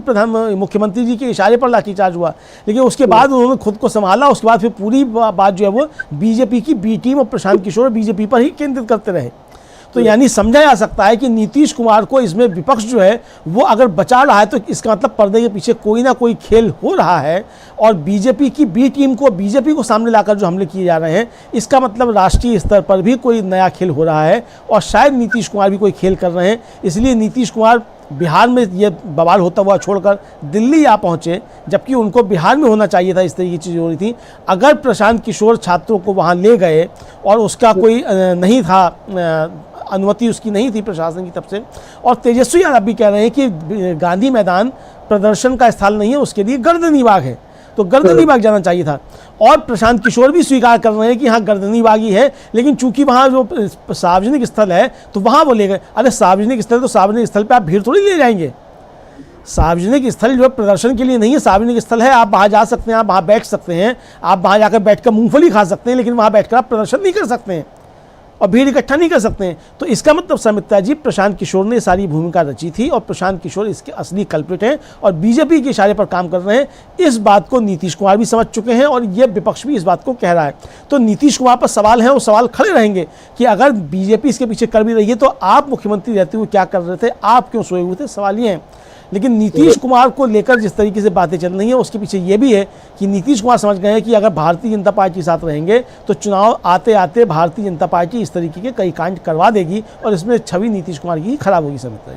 मुख्यमंत्री जी के इशारे पर लाठीचार्ज हुआ, लेकिन उसके बाद उन्होंने खुद को संभाला। उसके बाद फिर पूरी बात जो है वो बीजेपी की बी टीम और प्रशांत किशोर बीजेपी पर ही केंद्रित करते रहे। तो यानी समझा जा सकता है कि नीतीश कुमार को इसमें विपक्ष जो है वो अगर बचा रहा है तो इसका मतलब पर्दे के पीछे कोई ना कोई खेल हो रहा है और बीजेपी की बी टीम को, बीजेपी को सामने लाकर जो हमले किए जा रहे हैं इसका मतलब राष्ट्रीय स्तर पर भी कोई नया खेल हो रहा है और शायद नीतीश कुमार भी कोई खेल कर रहे हैं। इसलिए नीतीश कुमार बिहार में ये बवाल होता हुआ छोड़कर दिल्ली आ पहुँचे, जबकि उनको बिहार में होना चाहिए था। इस तरह की चीज़ हो रही थी। अगर प्रशांत किशोर छात्रों को वहाँ ले गए और उसका कोई नहीं था, अनुमति उसकी नहीं थी प्रशासन की तरफ से, और तेजस्वी यादव भी कह रहे हैं कि गांधी मैदान प्रदर्शन का स्थल नहीं है, उसके लिए गर्दनी बाग है। तो गर्दनी बाग जाना चाहिए था। और प्रशांत किशोर भी स्वीकार कर रहे हैं कि हाँ गर्दनी बाग ही है, लेकिन चूंकि वहाँ जो सार्वजनिक स्थल है तो वहाँ वो ले गए। अरे सार्वजनिक स्थल, तो सार्वजनिक स्थल पे आप भीड़ थोड़ी ले जाएंगे। सार्वजनिक स्थल जो है प्रदर्शन के लिए नहीं है, सार्वजनिक स्थल है, आप वहाँ जा सकते हैं, आप वहाँ बैठ सकते हैं, आप वहाँ जाकर बैठकर मूंगफली खा सकते हैं, लेकिन वहाँ बैठकर आप प्रदर्शन नहीं कर सकते हैं और भीड़ इकट्ठा नहीं कर सकते हैं। तो इसका मतलब समिता जी, प्रशांत किशोर ने सारी भूमिका रची थी और प्रशांत किशोर इसके असली कल्प्रिट हैं और बीजेपी के इशारे पर काम कर रहे हैं। इस बात को नीतीश कुमार भी समझ चुके हैं और ये विपक्ष भी इस बात को कह रहा है। तो नीतीश कुमार पर सवाल है, वो सवाल खड़े रहेंगे कि अगर बीजेपी इसके पीछे कर भी रही है तो आप मुख्यमंत्री रहते हुए क्या कर रहे थे, आप क्यों सोए हुए थे, सवाल ये है। लेकिन नीतीश कुमार को लेकर जिस तरीके से बातें चल रही हैं उसके पीछे ये भी है कि नीतीश कुमार समझ गए हैं कि अगर भारतीय जनता पार्टी साथ रहेंगे तो चुनाव आते आते भारतीय जनता पार्टी इस तरीके के कई कांड करवा देगी और इसमें छवि नीतीश कुमार की खराब होगी। समिता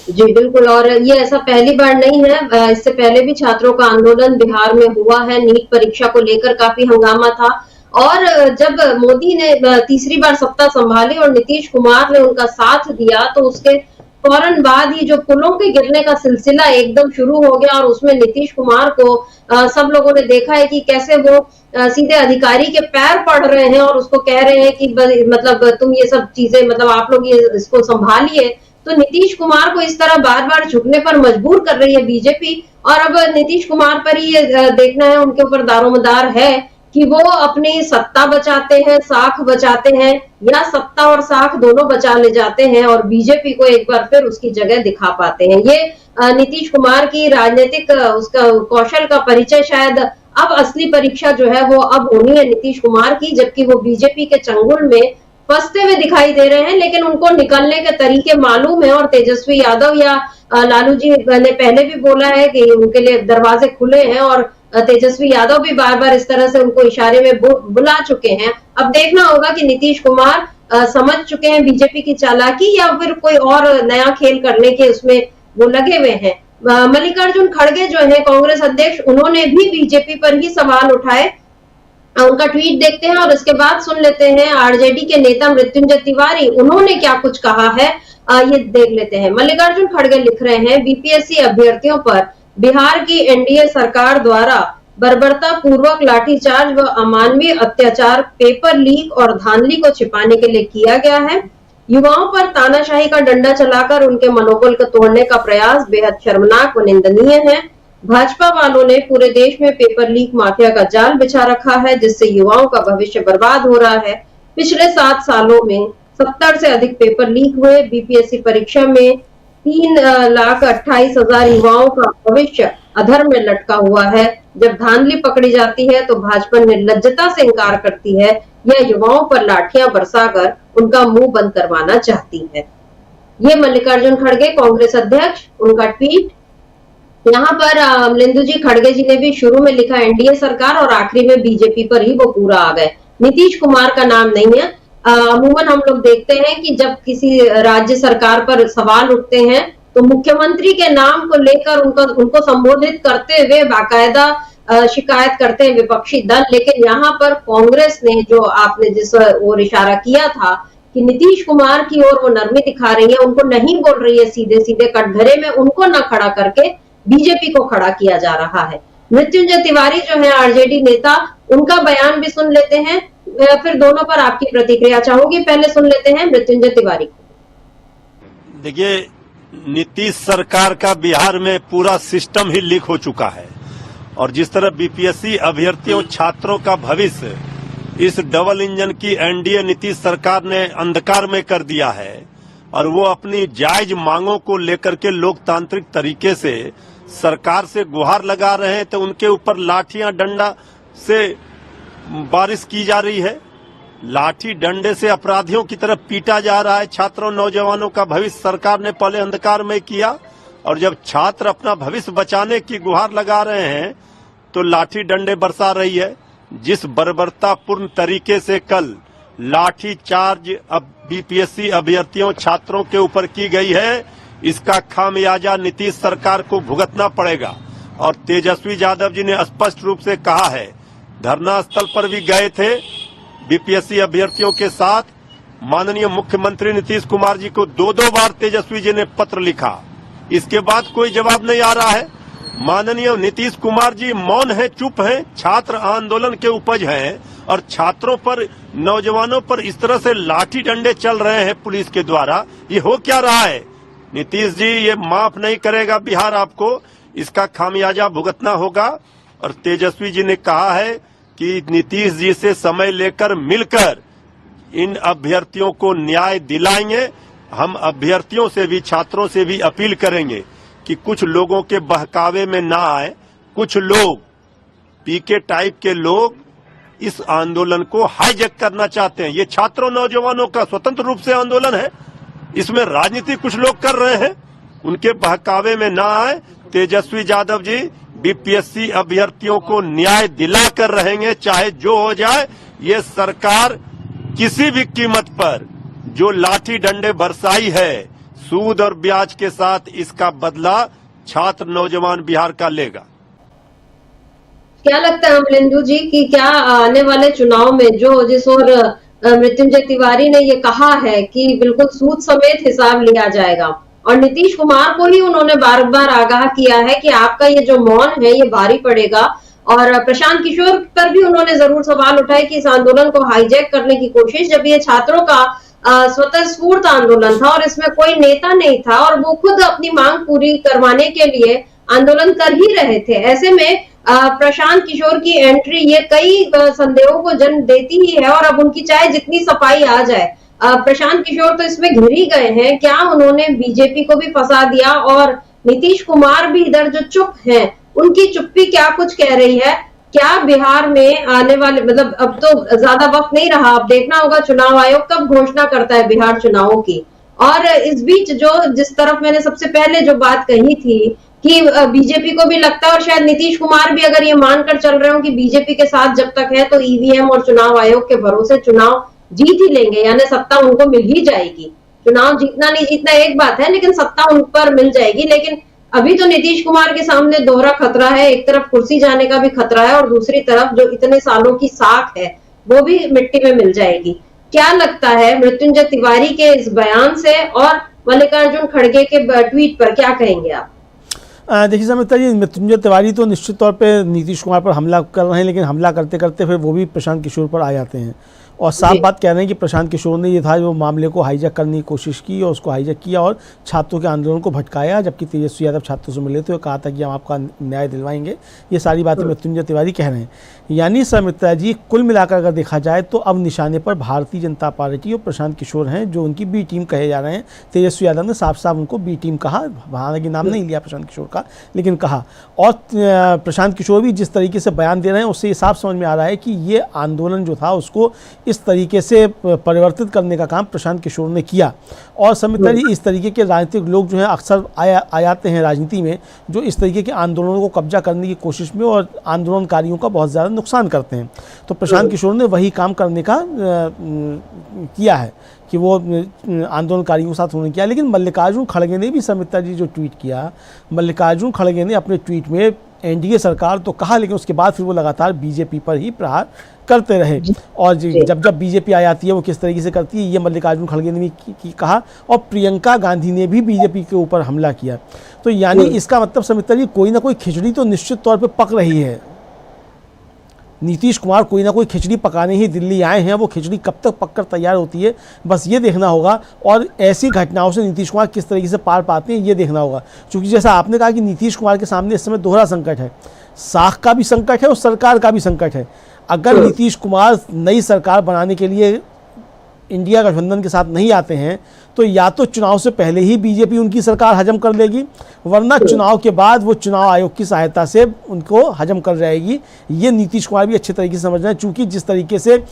जी बिल्कुल, और ये ऐसा पहली बार नहीं है, इससे पहले भी छात्रों का आंदोलन बिहार में हुआ है, नीट परीक्षा को लेकर काफी हंगामा था। और जब मोदी ने तीसरी बार सत्ता संभाली और नीतीश कुमार ने उनका साथ दिया तो उसके फौरन बाद ही जो पुलों के गिरने का सिलसिला एकदम शुरू हो गया और उसमें नीतीश कुमार को सब लोगों ने देखा है कि कैसे वो सीधे अधिकारी के पैर पड़ रहे हैं और उसको कह रहे हैं कि मतलब तुम ये सब चीजें, मतलब आप लोग ये इसको संभालिए। तो नीतीश कुमार को इस तरह बार बार झुकने पर मजबूर कर रही है बीजेपी और अब नीतीश कुमार पर ही ये देखना है, उनके ऊपर दारोमदार है कि वो अपनी सत्ता बचाते हैं, साख बचाते हैं या सत्ता और साख दोनों बचा ले जाते हैं और बीजेपी को एक बार फिर उसकी जगह दिखा पाते हैं। ये नीतीश कुमार की राजनीतिक उसका कौशल का परिचय शायद अब असली परीक्षा जो है वो अब होनी है नीतीश कुमार की, जबकि वो बीजेपी के चंगुल में फंसते हुए दिखाई दे रहे हैं, लेकिन उनको निकलने के तरीके मालूम है। और तेजस्वी यादव या लालू जी ने पहले भी बोला है कि उनके लिए दरवाजे खुले हैं और तेजस्वी यादव भी बार बार इस तरह से उनको इशारे में बुला चुके हैं। अब देखना होगा कि नीतीश कुमार समझ चुके हैं बीजेपी की चालाकी या फिर कोई और नया खेल करने के उसमें वो लगे हुए हैं। मल्लिकार्जुन खड़गे जो है कांग्रेस अध्यक्ष, उन्होंने भी बीजेपी पर ही सवाल उठाए। उनका ट्वीट देखते हैं और इसके बाद सुन लेते हैं आरजेडी के नेता मृत्युंजय तिवारी, उन्होंने क्या कुछ कहा है ये देख लेते हैं। मल्लिकार्जुन खड़गे लिख रहे हैं, बीपीएससी अभ्यर्थियों पर बिहार की एनडीए सरकार द्वारा बर्बरता पूर्वक लाठीचार्ज व अमानवीय अत्याचार पेपर लीक और धांधली को छिपाने के लिए किया गया है। युवाओं पर तानाशाही का डंडा चलाकर उनके मनोबल को तोड़ने का प्रयास बेहद शर्मनाक व निंदनीय है। भाजपा वालों ने पूरे देश में पेपर लीक माफिया का जाल बिछा रखा है, जिससे युवाओं का भविष्य बर्बाद हो रहा है। पिछले 7 सालों में 70 से अधिक पेपर लीक हुए। बीपीएससी परीक्षा में 3,28,000 युवाओं का भविष्य अधर में लटका हुआ है। जब धांधली पकड़ी जाती है तो भाजपा निर्लज्जता से इनकार करती है या युवाओं पर लाठियां बरसाकर उनका मुंह बंद करवाना चाहती है। ये मल्लिकार्जुन खड़गे कांग्रेस अध्यक्ष, उनका ट्वीट। यहाँ पर अमलेंदु जी खड़गे जी ने भी शुरू में लिखा एनडीए सरकार और आखिरी में बीजेपी पर ही वो पूरा आ गए, नीतीश कुमार का नाम नहीं है। अमूमन हम लोग देखते हैं कि जब किसी राज्य सरकार पर सवाल उठते हैं तो मुख्यमंत्री के नाम को लेकर उनको संबोधित करते हुए बाकायदा शिकायत करते हैं विपक्षी दल। लेकिन यहाँ पर कांग्रेस ने, जो आपने जिस ओर इशारा किया था कि नीतीश कुमार की ओर वो नरमी दिखा रही है, उनको नहीं बोल रही है सीधे सीधे कटघरे में, उनको न खड़ा करके बीजेपी को खड़ा किया जा रहा है। मृत्युंजय तिवारी जो है आरजेडी नेता, उनका बयान भी सुन लेते हैं, फिर दोनों पर आपकी प्रतिक्रिया चाहूंगी। पहले सुन लेते हैं मृत्युंजय तिवारी को। देखिए, नीतीश सरकार का बिहार में पूरा सिस्टम ही लीक हो चुका है और जिस तरह बीपीएससी अभ्यर्थियों छात्रों का भविष्य इस डबल इंजन की एनडीए नीतीश सरकार ने अंधकार में कर दिया है और वो अपनी जायज मांगों को लेकर के लोकतांत्रिक तरीके से सरकार से गुहार लगा रहे हैं, तो उनके ऊपर लाठियां डंडा से बारिश की जा रही है। लाठी डंडे से अपराधियों की तरफ पीटा जा रहा है। छात्रों नौजवानों का भविष्य सरकार ने पहले अंधकार में किया और जब छात्र अपना भविष्य बचाने की गुहार लगा रहे हैं तो लाठी डंडे बरसा रही है। जिस बर्बरतापूर्ण तरीके से कल लाठी चार्ज अब बीपीएससी अभ्यर्थियों छात्रों के ऊपर की गई है, इसका खामियाजा नीतीश सरकार को भुगतना पड़ेगा। और तेजस्वी यादव जी ने स्पष्ट रूप से कहा है, धरना स्थल पर भी गए थे बीपीएससी अभ्यर्थियों के साथ। माननीय मुख्यमंत्री नीतीश कुमार जी को 2-2 बार तेजस्वी जी ने पत्र लिखा, इसके बाद कोई जवाब नहीं आ रहा है। माननीय नीतीश कुमार जी मौन है, चुप है, छात्र आंदोलन के उपज हैं और छात्रों पर, नौजवानों पर इस तरह से लाठी डंडे चल रहे हैं पुलिस के द्वारा। ये हो क्या रहा है? नीतीश जी, ये माफ नहीं करेगा बिहार आपको, इसका खामियाजा भुगतना होगा। और तेजस्वी जी ने कहा है कि नीतीश जी से समय लेकर मिलकर इन अभ्यर्थियों को न्याय दिलाएंगे। हम अभ्यर्थियों से भी, छात्रों से भी अपील करेंगे कि कुछ लोगों के बहकावे में ना आए। कुछ लोग, पीके टाइप के लोग इस आंदोलन को हाईजैक करना चाहते हैं। ये छात्रों, नौजवानों का स्वतंत्र रूप से आंदोलन है, इसमें राजनीति कुछ लोग कर रहे हैं, उनके बहकावे में ना आए। तेजस्वी यादव जी बीपीएससी अभ्यर्थियों को न्याय दिला कर रहेंगे, चाहे जो हो जाए। ये सरकार किसी भी कीमत पर जो लाठी डंडे बरसाई है सूद और ब्याज के साथ, इसका बदला छात्र, नौजवान बिहार का लेगा। क्या लगता है अमलेंदु जी कि क्या आने वाले चुनाव में जिस और मृत्युंजय तिवारी ने ये कहा है कि बिल्कुल सूद समेत हिसाब लिया जाएगा, और नीतीश कुमार को ही उन्होंने बार बार आगाह किया है कि आपका ये जो मौन है ये भारी पड़ेगा, और प्रशांत किशोर पर भी उन्होंने जरूर सवाल उठाए कि इस आंदोलन को हाईजैक करने की कोशिश, जब ये छात्रों का स्वतः स्फूर्त आंदोलन था और इसमें कोई नेता नहीं था और वो खुद अपनी मांग पूरी करवाने के लिए आंदोलन कर ही रहे थे। ऐसे में प्रशांत किशोर की एंट्री ये कई संदेहों को जन्म देती ही है, और अब उनकी चाहे जितनी सफाई आ जाए, प्रशांत किशोर तो इसमें घिर ही गए हैं। क्या उन्होंने बीजेपी को भी फंसा दिया, और नीतीश कुमार भी इधर जो चुप हैं, उनकी चुप्पी क्या कुछ कह रही है? क्या बिहार में आने वाले, मतलब अब तो ज्यादा वक्त नहीं रहा, अब देखना होगा चुनाव आयोग कब घोषणा करता है बिहार चुनावों की। और इस बीच जिस तरफ मैंने सबसे पहले जो बात कही थी कि बीजेपी को भी लगता है, और शायद नीतीश कुमार भी अगर ये मानकर चल रहे हो कि बीजेपी के साथ जब तक है तो ईवीएम और चुनाव आयोग के भरोसे चुनाव जीत ही लेंगे, यानी सत्ता उनको मिल ही जाएगी। चुनाव जीतना नहीं जीतना एक बात है, लेकिन सत्ता उन पर मिल जाएगी। लेकिन अभी तो नीतीश कुमार के सामने दोहरा खतरा है, एक तरफ कुर्सी जाने का भी खतरा है और दूसरी तरफ जो इतने सालों की साख है वो भी मिट्टी में मिल जाएगी। क्या लगता है मृत्युंजय तिवारी के इस बयान से, और मल्लिकार्जुन खड़गे के ट्वीट पर क्या कहेंगे आप? देखिए समिता जी, मृत्युंजय तिवारी तो निश्चित तौर पे नीतीश कुमार पर हमला कर रहे हैं, लेकिन हमला करते करते फिर वो भी प्रशांत किशोर पर आ जाते हैं और साफ बात कह रहे हैं कि प्रशांत किशोर ने ये था जो मामले को हाईजैक करने की कोशिश की और उसको हाईजैक किया और छात्रों के आंदोलन को भटकाया। जबकि तेजस्वी यादव छात्रों से मिले थे, कहा था कि हम आपका न्याय दिलवाएंगे। ये सारी बातें मृत्युंजय तिवारी कह रहे हैं। यानी समिता जी, कुल मिलाकर अगर देखा जाए तो अब निशाने पर भारतीय जनता पार्टी और प्रशांत किशोर हैं, जो उनकी बी टीम कहे जा रहे हैं। तेजस्वी यादव ने साफ साफ उनको बी टीम कहा, हालांकि नाम नहीं लिया प्रशांत किशोर का, लेकिन कहा। और प्रशांत किशोर भी जिस तरीके से बयान दे रहे हैं उससे ये साफ समझ में आ रहा है कि ये आंदोलन जो था उसको इस तरीके से परिवर्तित करने का काम प्रशांत किशोर ने किया। और समिता जी, इस तरीके के राजनीतिक लोग जो हैं अक्सर आ जाते हैं राजनीति में, जो इस तरीके के आंदोलनों को कब्जा करने की कोशिश में और आंदोलनकारियों का बहुत ज़्यादा नुकसान करते हैं। तो प्रशांत किशोर ने वही काम करने का किया है कि वो आंदोलनकारियों के साथ उन्होंने किया। लेकिन मल्लिकार्जुन खड़गे ने भी समिता जी जो ट्वीट किया, मल्लिकार्जुन खड़गे ने अपने ट्वीट में एनडीए सरकार तो कहा, लेकिन उसके बाद फिर वो लगातार बीजेपी पर ही प्रहार करते रहे। और जब बीजेपी आ जाती है वो किस तरीके से करती है, ये मल्लिकार्जुन खड़गे ने भी कहा। और प्रियंका गांधी ने भी बीजेपी के ऊपर हमला किया। तो यानी इसका मतलब समिता जी, कोई ना कोई खिचड़ी तो निश्चित तौर पर पक रही है। नीतीश कुमार कोई ना कोई खिचड़ी पकाने ही दिल्ली आए हैं। वो खिचड़ी कब तक पककर तैयार होती है, बस ये देखना होगा। और ऐसी घटनाओं से नीतीश कुमार किस तरीके से पार पाते हैं, ये देखना होगा। क्योंकि जैसा आपने कहा कि नीतीश कुमार के सामने इस समय दोहरा संकट है, साख का भी संकट है और सरकार का भी संकट है। अगर नीतीश कुमार नई सरकार बनाने के लिए इंडिया गठबंधन के साथ नहीं आते हैं तो या तो चुनाव से पहले ही बीजेपी उनकी सरकार हजम कर लेगी, वरना चुनाव के बाद वो चुनाव आयोग की सहायता से उनको हजम कर जाएगी। ये नीतीश कुमार भी अच्छे तरीके से समझ रहे हैं। चूँकि जिस तरीके से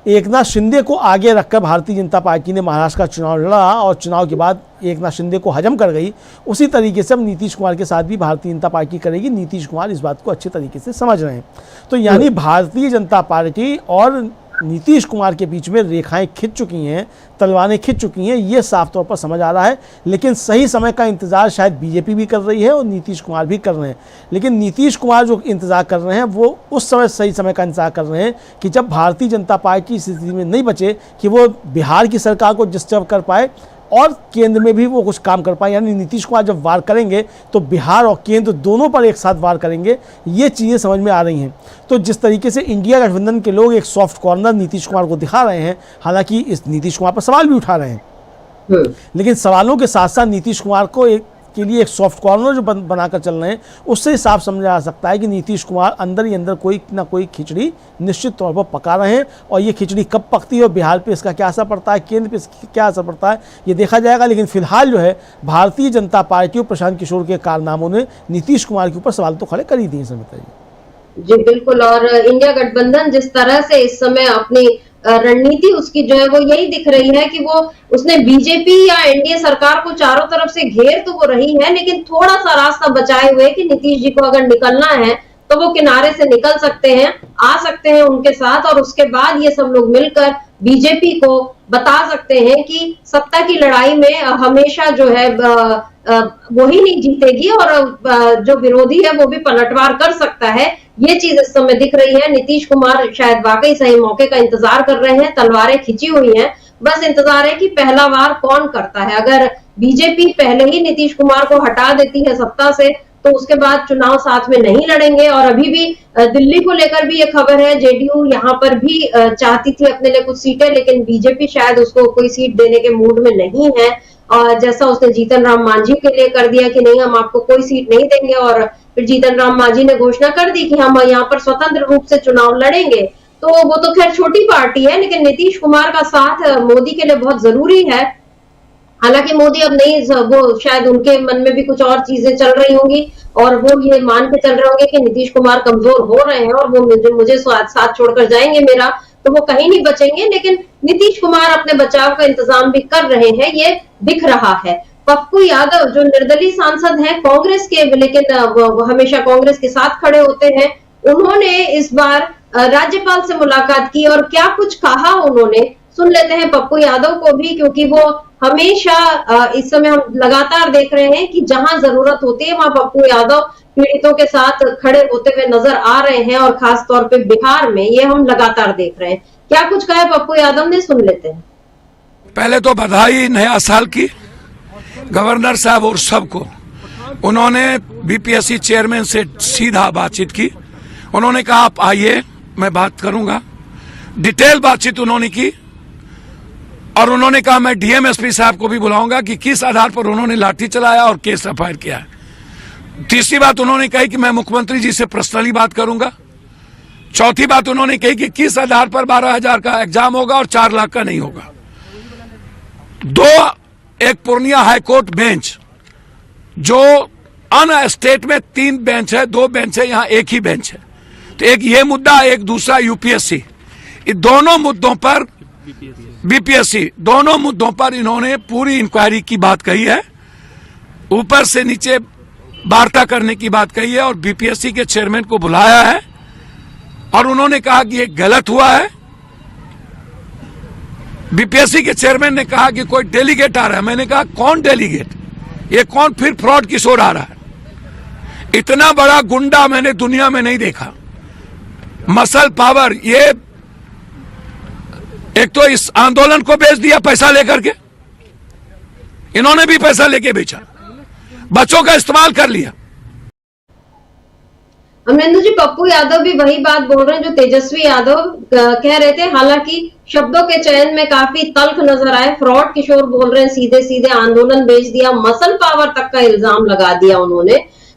एकनाथ शिंदे को आगे रखकर भारतीय जनता पार्टी ने महाराष्ट्र का चुनाव लड़ा और चुनाव के बाद एकनाथ शिंदे को हजम कर गई, उसी तरीके से अब नीतीश कुमार के साथ भी भारतीय जनता पार्टी करेगी। नीतीश कुमार इस बात को अच्छे तरीके से समझ रहे हैं। तो यानी भारतीय जनता पार्टी और नीतीश कुमार के बीच में रेखाएं खिंच चुकी हैं, तलवारें खिंच चुकी हैं, ये साफ तौर पर समझ आ रहा है। लेकिन सही समय का इंतज़ार शायद बीजेपी भी कर रही है और नीतीश कुमार भी कर रहे हैं। लेकिन नीतीश कुमार जो इंतज़ार कर रहे हैं वो उस समय सही समय का इंतज़ार कर रहे हैं कि जब भारतीय जनता पार्टी इस स्थिति में नहीं बचे कि वो बिहार की सरकार को डिस्टर्ब कर पाए, और केंद्र में भी वो कुछ काम कर पाए। यानी नीतीश कुमार जब वार करेंगे तो बिहार और केंद्र दोनों पर एक साथ वार करेंगे, ये चीज़ें समझ में आ रही हैं। तो जिस तरीके से इंडिया गठबंधन के लोग एक सॉफ्ट कॉर्नर नीतीश कुमार को दिखा रहे हैं, हालांकि इस नीतीश कुमार पर सवाल भी उठा रहे हैं, लेकिन सवालों के साथ साथ नीतीश कुमार को के लिए एक सॉफ्ट कॉर्नर जो बनाकर चल रहे हैं, उससे साफ समझा जा सकता है कि नीतीश कुमार अंदर ही अंदर कोई ना कोई खिचड़ी निश्चित तौर पर पका रहे हैं। और ये खिचड़ी कब पकती है और बिहार पे इसका क्या असर पड़ता है, केंद्र पे इसका क्या असर पड़ता है, ये देखा जाएगा। लेकिन फिलहाल जो है भारतीय जनता पार्टी और प्रशांत किशोर के कारनामों ने नीतीश कुमार के ऊपर सवाल तो खड़े कर ही दिए समिता जी। जी बिल्कुल। और इंडिया गठबंधन जिस तरह से इस समय अपनी रणनीति उसकी जो है वो यही दिख रही है कि वो उसने बीजेपी या एनडीए सरकार को चारों तरफ से घेर तो वो रही है, लेकिन थोड़ा सा रास्ता बचाए हुए कि नीतीश जी को अगर निकलना है तो वो किनारे से निकल सकते हैं, आ सकते हैं उनके साथ, और उसके बाद ये सब लोग मिलकर बीजेपी को बता सकते हैं कि सत्ता की लड़ाई में हमेशा जो है वही नहीं जीतेगी और जो विरोधी है वो भी पलटवार कर सकता है। ये चीज इस समय दिख रही है। नीतीश कुमार शायद वाकई सही मौके का इंतजार कर रहे हैं, तलवारें खिंची हुई हैं, बस इंतजार है कि पहला वार कौन करता है। अगर बीजेपी पहले ही नीतीश कुमार को हटा देती है सत्ता से तो उसके बाद चुनाव साथ में नहीं लड़ेंगे। और अभी भी दिल्ली को लेकर भी ये खबर है, जेडीयू यहाँ पर भी चाहती थी अपने लिए कुछ सीटें, लेकिन बीजेपी शायद उसको कोई सीट देने के मूड में नहीं है। और जैसा उसने जीतन राम मांझी के लिए कर दिया कि नहीं हम आपको कोई सीट नहीं देंगे, और फिर जीतन राम मांझी ने घोषणा कर दी कि हम यहाँ पर स्वतंत्र रूप से चुनाव लड़ेंगे। तो वो तो खैर छोटी पार्टी है, लेकिन नीतीश कुमार का साथ मोदी के लिए बहुत जरूरी है। हालांकि मोदी अब नहीं, वो शायद उनके मन में भी कुछ और चीजें चल रही होंगी और वो ये मान के चल रहे होंगे कि नीतीश कुमार कमजोर हो रहे हैं और वो मुझे साथ छोड़कर जाएंगे मेरा, तो वो कहीं नहीं बचेंगे। लेकिन नीतीश कुमार अपने बचाव का इंतजाम भी कर रहे हैं, ये दिख रहा है। पप्पू यादव जो निर्दलीय सांसद हैं कांग्रेस के, लेकिन वो हमेशा कांग्रेस के साथ खड़े होते हैं, उन्होंने इस बार राज्यपाल से मुलाकात की और क्या कुछ कहा उन्होंने, सुन लेते हैं पप्पू यादव को भी, क्योंकि वो हमेशा इस समय हम लगातार देख रहे हैं कि जहां जरूरत होती है वहां पप्पू यादव पीड़ितों के साथ खड़े होते हुए नजर आ रहे हैं, और खास तौर पे बिहार में ये हम लगातार देख रहे हैं। क्या कुछ कहा है पप्पू यादव ने, सुन लेते हैं। पहले तो बधाई नया साल की गवर्नर साहब और सबको। उन्होंने बीपीएससी चेयरमैन से सीधा बातचीत की, उन्होंने कहा आप आइए मैं बात करूंगा, डिटेल बातचीत उन्होंने की। और उन्होंने कहा मैं डीएमएसपी साहब को भी बुलाऊंगा कि किस आधार पर उन्होंने लाठी चलाया और केस एफआईआर किया है। तीसरी बात उन्होंने कही कि मैं मुख्यमंत्री जी से पर्सनली बात करूंगा। चौथी बात उन्होंने कही कि किस आधार पर 12,000 का एग्जाम होगा और 4 लाख का नहीं होगा। एक पूर्णिया हाईकोर्ट बेंच, जो अन स्टेट में 3 बेंच है, 2 बेंच है, यहाँ एक ही बेंच है। तो एक ये मुद्दा, एक दूसरा यूपीएससी, इन दोनों मुद्दों पर बीपीएससी, दोनों मुद्दों पर इन्होंने पूरी इंक्वायरी की बात कही है, ऊपर से नीचे वार्ता करने की बात कही है और बीपीएससी के चेयरमैन को बुलाया है और उन्होंने कहा कि ये गलत हुआ है। बीपीएससी के चेयरमैन ने कहा कि कोई डेलीगेट आ रहा है। मैंने कहा कौन डेलीगेट, ये कौन फिर फ्रॉड किशोर आ रहा है? इतना बड़ा गुंडा मैंने दुनिया में नहीं देखा। मसल पावर, ये एक तो इस आंदोलन को बेच दिया पैसा लेकर के, इन्होंने भी पैसा लेके बेचा, बच्चों का इस्तेमाल कर लिया। अमरेंद्र जी, पप्पू यादव भी वही बात बोल रहे हैं जो तेजस्वी यादव कह रहे थे, हालांकि शब्दों के चयन में काफी तल्ख नजर आए। फ्रॉड किशोर बोल रहे हैं, सीधे सीधे आंदोलन बेच दिया, मसल पावर तक का इल्जाम लगा दिया उन्होंने।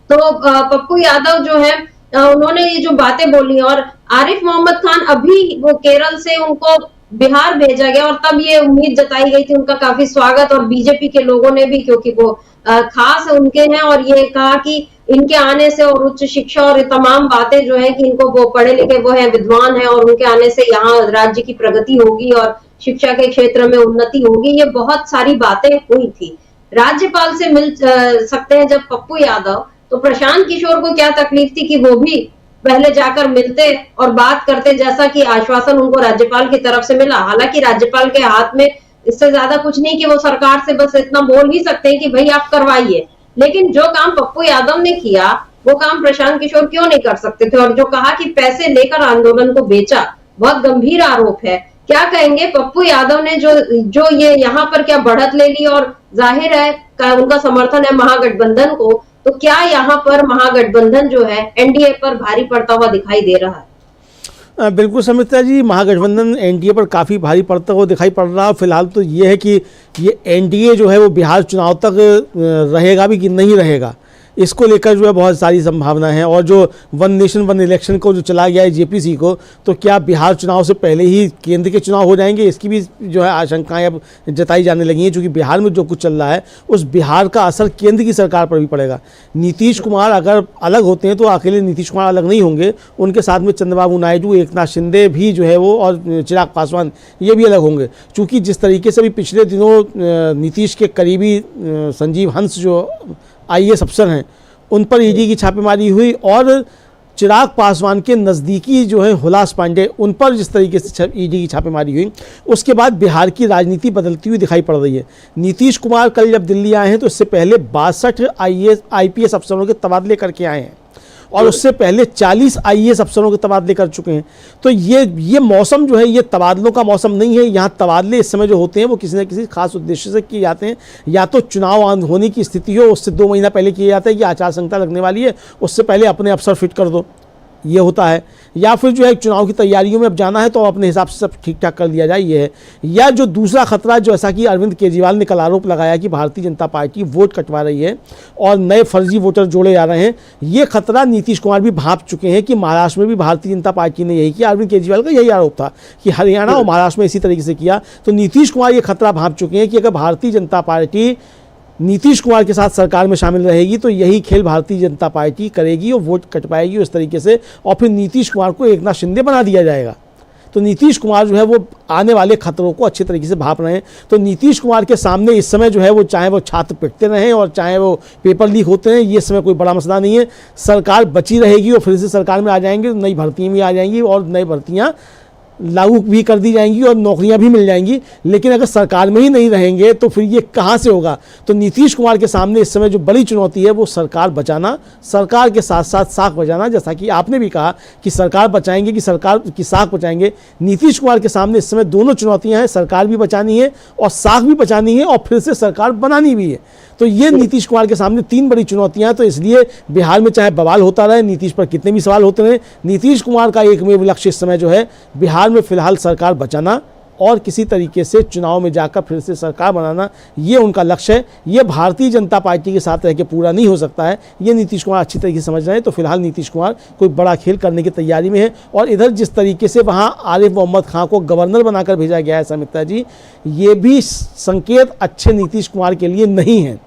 तो पप्पू यादव जो है उन्होंने ये जो बातें बोली, और आरिफ मोहम्मद खान अभी वो केरल से उनको बिहार भेजा गया और तब ये उम्मीद जताई गई थी उनका काफी स्वागत, और बीजेपी के लोगों ने भी, क्योंकि वो खास उनके हैं, और ये कहा कि इनके आने से और उच्च शिक्षा और तमाम बातें जो है कि इनको, वो पढ़े लिखे वो है, विद्वान है, और उनके आने से यहाँ राज्य की प्रगति होगी और शिक्षा के क्षेत्र में उन्नति होगी। ये बहुत सारी बातें हुई थी। राज्यपाल से मिल सकते हैं जब पप्पू यादव, तो प्रशांत किशोर को क्या तकलीफ थी कि वो भी पहले जाकर मिलते और बात करते, जैसा कि आश्वासन उनको राज्यपाल की तरफ से मिला। हालांकि राज्यपाल के हाथ में इससे ज्यादा कुछ नहीं कि वो सरकार से बस इतना बोल ही सकते हैं कि भाई आप करवाइए, लेकिन जो काम पप्पू यादव ने किया वो काम प्रशांत किशोर क्यों नहीं कर सकते थे? और जो कहा कि पैसे लेकर आंदोलन को बेचा, बहुत गंभीर आरोप है। क्या कहेंगे? पप्पू यादव ने जो ये यहाँ पर क्या बढ़त ले ली, और जाहिर है उनका समर्थन है महागठबंधन को, तो क्या यहाँ पर महागठबंधन जो है एनडीए पर भारी पड़ता हुआ दिखाई दे रहा है? बिल्कुल समिता जी, महागठबंधन एनडीए पर काफ़ी भारी पड़ता हुआ दिखाई पड़ रहा है। फिलहाल तो ये है कि ये एनडीए जो है वो बिहार चुनाव तक रहेगा भी कि नहीं रहेगा, इसको लेकर जो है बहुत सारी संभावना है। और जो वन नेशन वन इलेक्शन को जो चला गया है जेपीसी को, तो क्या बिहार चुनाव से पहले ही केंद्र के चुनाव हो जाएंगे, इसकी भी जो है आशंकाएं अब जताई जाने लगी हैं। क्योंकि बिहार में जो कुछ चल रहा है उस बिहार का असर केंद्र की सरकार पर भी पड़ेगा। नीतीश कुमार अगर अलग होते हैं तो अकेले नीतीश कुमार अलग नहीं होंगे, उनके साथ में चंद्रबाबू नायडू, एकनाथ शिंदे भी जो है वो, और चिराग पासवान, ये भी अलग होंगे। चूँकि जिस तरीके से भी पिछले दिनों नीतीश के करीबी संजीव हंस जो आईएएस अफसर हैं उन पर ईडी की छापेमारी हुई, और चिराग पासवान के नज़दीकी जो है हुलास पांडे, उन पर जिस तरीके से ईडी की छापेमारी हुई, उसके बाद बिहार की राजनीति बदलती हुई दिखाई पड़ रही है। नीतीश कुमार कल जब दिल्ली आए हैं तो इससे पहले 62 आईपीएस अफसरों के तबादले करके आए हैं, और उससे पहले 40 आईएएस अफसरों के तबादले कर चुके हैं। तो ये मौसम जो है ये तबादलों का मौसम नहीं है। यहाँ तबादले इस समय जो होते हैं वो किसी न किसी खास उद्देश्य से किए जाते हैं। या तो चुनाव होने की स्थिति हो, उससे 2 महीना पहले किया जाता है कि आचार संहिता लगने वाली है, उससे पहले अपने अफसर फिट कर दो, ये होता है। या फिर जो है चुनाव की तैयारियों में अब जाना है तो अपने हिसाब से सब ठीक ठाक कर लिया जाए, ये है। या जो दूसरा खतरा, जो ऐसा कि अरविंद केजरीवाल ने कल आरोप लगाया कि भारतीय जनता पार्टी वोट कटवा रही है और नए फर्जी वोटर जोड़े जा रहे हैं, ये खतरा नीतीश कुमार भी भांप चुके हैं कि महाराष्ट्र में भी भारतीय जनता पार्टी ने यही किया। अरविंद केजरीवाल का यही आरोप था कि हरियाणा और महाराष्ट्र में इसी तरीके से किया। तो नीतीश कुमार ये खतरा भांप चुके हैं कि अगर भारतीय जनता पार्टी नीतीश कुमार के साथ सरकार में शामिल रहेगी तो यही खेल भारतीय जनता पार्टी करेगी और वोट कटवाएगी उस तरीके से, और फिर नीतीश कुमार को एकनाथ शिंदे बना दिया जाएगा। तो नीतीश कुमार जो है वो आने वाले खतरों को अच्छे तरीके से भांप रहे हैं। तो नीतीश कुमार के सामने इस समय जो है वो, चाहे वो छात्र पिटते रहें और चाहे वो पेपर लीक होते हैं, ये समय कोई बड़ा मसला नहीं है। सरकार बची रहेगी और फिर से सरकार में आ जाएंगे, नई भर्तियाँ भी आ जाएंगी और नई भर्तियाँ लागू भी कर दी जाएंगी और नौकरियां भी मिल जाएंगी। लेकिन अगर सरकार में ही नहीं रहेंगे तो फिर ये कहाँ से होगा? तो नीतीश कुमार के सामने इस समय जो बड़ी चुनौती है वो सरकार बचाना, सरकार के साथ साथ साख बचाना। जैसा कि आपने भी कहा कि सरकार बचाएंगे कि सरकार की साख बचाएंगे, नीतीश कुमार के सामने इस समय दोनों चुनौतियां हैं, सरकार भी बचानी है और साख भी बचानी है और फिर से सरकार बनानी भी है। तो ये नीतीश कुमार के सामने 3 बड़ी चुनौतियां हैं। तो इसलिए बिहार में चाहे बवाल होता रहे, नीतीश पर कितने भी सवाल होते रहे, नीतीश कुमार का एकमेव लक्ष्य इस समय जो है बिहार में फिलहाल सरकार बचाना और किसी तरीके से चुनाव में जाकर फिर से सरकार बनाना, ये उनका लक्ष्य है। ये भारतीय जनता पार्टी के साथ रह के पूरा नहीं हो सकता है, ये नीतीश कुमार अच्छी तरीके से समझ रहे हैं। तो फिलहाल नीतीश कुमार कोई बड़ा खेल करने की तैयारी में है। और इधर जिस तरीके से वहाँ आरिफ मोहम्मद खान को गवर्नर बनाकर भेजा गया है समिता जी, ये भी संकेत अच्छे नीतीश कुमार के लिए नहीं है।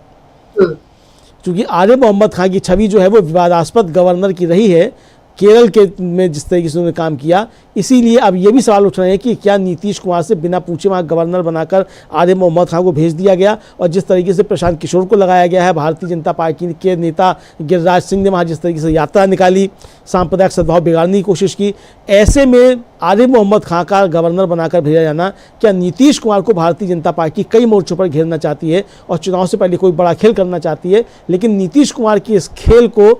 क्योंकि आरिफ मोहम्मद खान की छवि जो है वो विवादास्पद गवर्नर की रही है केरल के में जिस तरीके से उन्होंने काम किया। इसीलिए अब ये भी सवाल उठ रहे हैं कि क्या नीतीश कुमार से बिना पूछे वहाँ गवर्नर बनाकर आरिफ मोहम्मद खान को भेज दिया गया, और जिस तरीके से प्रशांत किशोर को लगाया गया है, भारतीय जनता पार्टी के नेता गिरिराज सिंह ने वहाँ जिस तरीके से यात्रा निकाली, सांप्रदायिक सद्भाव बिगाड़ने की कोशिश की, ऐसे में आरिफ मोहम्मद खान का गवर्नर बनाकर भेजा जाना, क्या नीतीश कुमार को भारतीय जनता पार्टी कई मोर्चों पर घेरना चाहती है और चुनाव से पहले कोई बड़ा खेल करना चाहती है। लेकिन नीतीश कुमार की इस खेल को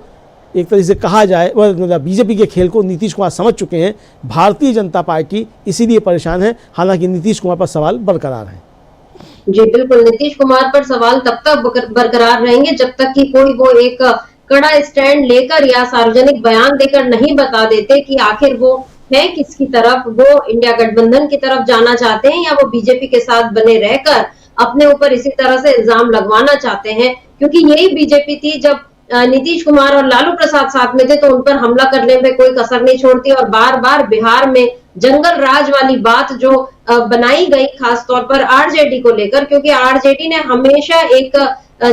एक तरीके से कहा जाए, मतलब बीजेपी के खेल को नीतीश कुमार समझ चुके हैं, भारतीय जनता पार्टी इसीलिए परेशान है। हालांकि नीतीश कुमार पर सवाल बरकरार है। जी बिल्कुल, नीतीश कुमार पर सवाल तब तक बरकरार रहेंगे जब तक कि कोई वो एक कड़ा स्टैंड लेकर या सार्वजनिक बयान देकर नहीं बता देते कि आखिर वो है किसकी तरफ, वो इंडिया गठबंधन की तरफ जाना चाहते हैं या वो बीजेपी के साथ बने रहकर अपने ऊपर इसी तरह से इल्जाम लगवाना चाहते हैं। क्योंकि यही बीजेपी थी जब नीतीश कुमार और लालू प्रसाद साथ में थे तो उन पर हमला करने में कोई कसर नहीं छोड़ती, और बार बार बिहार में जंगल राज वाली बात जो बनाई गई खासतौर पर आरजेडी को लेकर, क्योंकि आरजेडी ने हमेशा एक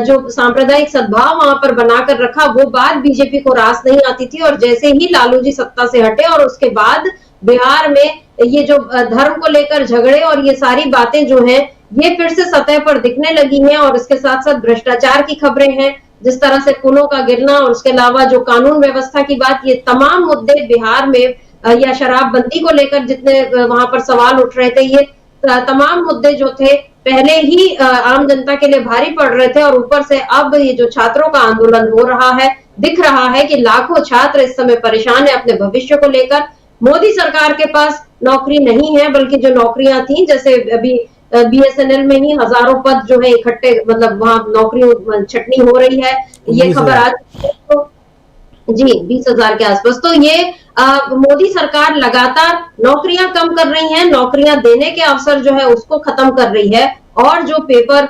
जो सांप्रदायिक सद्भाव वहां पर बनाकर रखा, वो बात बीजेपी को रास नहीं आती थी। और जैसे ही लालू जी सत्ता से हटे और उसके बाद बिहार में ये जो धर्म को लेकर झगड़े और ये सारी बातें जो हैं ये फिर से सतह पर दिखने लगी हैं, और इसके साथ साथ भ्रष्टाचार की खबरें हैं, जिस तरह से पुलों का गिरना और उसके अलावा जो कानून व्यवस्था की बात, ये तमाम मुद्दे बिहार में या शराबबंदी को लेकर जितने वहां पर सवाल उठ रहे थे, ये तमाम मुद्दे जो थे पहले ही आम जनता के लिए भारी पड़ रहे थे। और ऊपर से अब ये जो छात्रों का आंदोलन हो रहा है, दिख रहा है कि लाखों छात्र इस समय परेशान है अपने भविष्य को लेकर। मोदी सरकार के पास नौकरी नहीं है, बल्कि जो नौकरियां थी, जैसे अभी BSNL में ही हजारों पद जो है इकट्ठे, मतलब वहां नौकरी छटनी हो रही है, ये खबर आ चुकी है। तो जी 20,000 के आसपास। तो ये मोदी सरकार लगातार नौकरियां कम कर रही है, नौकरियां देने के अवसर जो है उसको खत्म कर रही है, और जो पेपर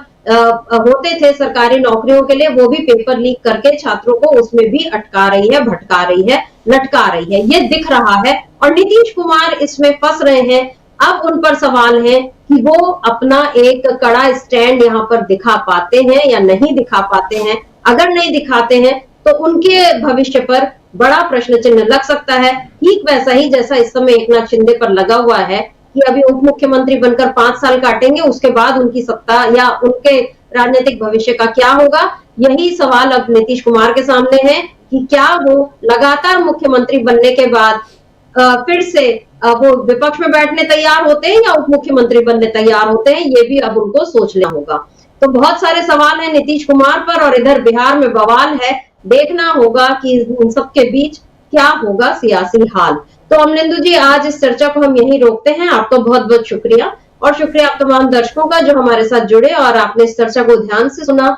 होते थे सरकारी नौकरियों के लिए, वो भी पेपर लीक करके छात्रों को उसमें भी अटका रही है, भटका रही है, लटका रही है, ये दिख रहा है। और नीतीश कुमार इसमें फंस रहे हैं। अब उन पर सवाल है कि वो अपना एक कड़ा स्टैंड यहाँ पर दिखा पाते हैं या नहीं दिखा पाते हैं। अगर नहीं दिखाते हैं तो उनके भविष्य पर बड़ा प्रश्न चिन्ह लग सकता है। ठीक वैसा ही जैसा इस समय एकनाथ शिंदे पर लगा हुआ है कि अभी उप मुख्यमंत्री बनकर 5 साल काटेंगे, उसके बाद उनकी सत्ता या उनके राजनीतिक भविष्य का क्या होगा। यही सवाल अब नीतीश कुमार के सामने है कि क्या वो लगातार मुख्यमंत्री बनने के बाद फिर से वो विपक्ष में बैठने तैयार होते हैं या उप मुख्यमंत्री बनने तैयार होते हैं, ये भी अब उनको सोच लेना होगा। तो बहुत सारे सवाल हैं नीतीश कुमार पर, और इधर बिहार में बवाल है। देखना होगा कि इन सबके बीच क्या होगा सियासी हाल। तो अमलेंदु जी, आज इस चर्चा को हम यहीं रोकते हैं। आपका बहुत बहुत शुक्रिया, और शुक्रिया आप तमाम दर्शकों का जो हमारे साथ जुड़े और आपने इस चर्चा को ध्यान से सुना।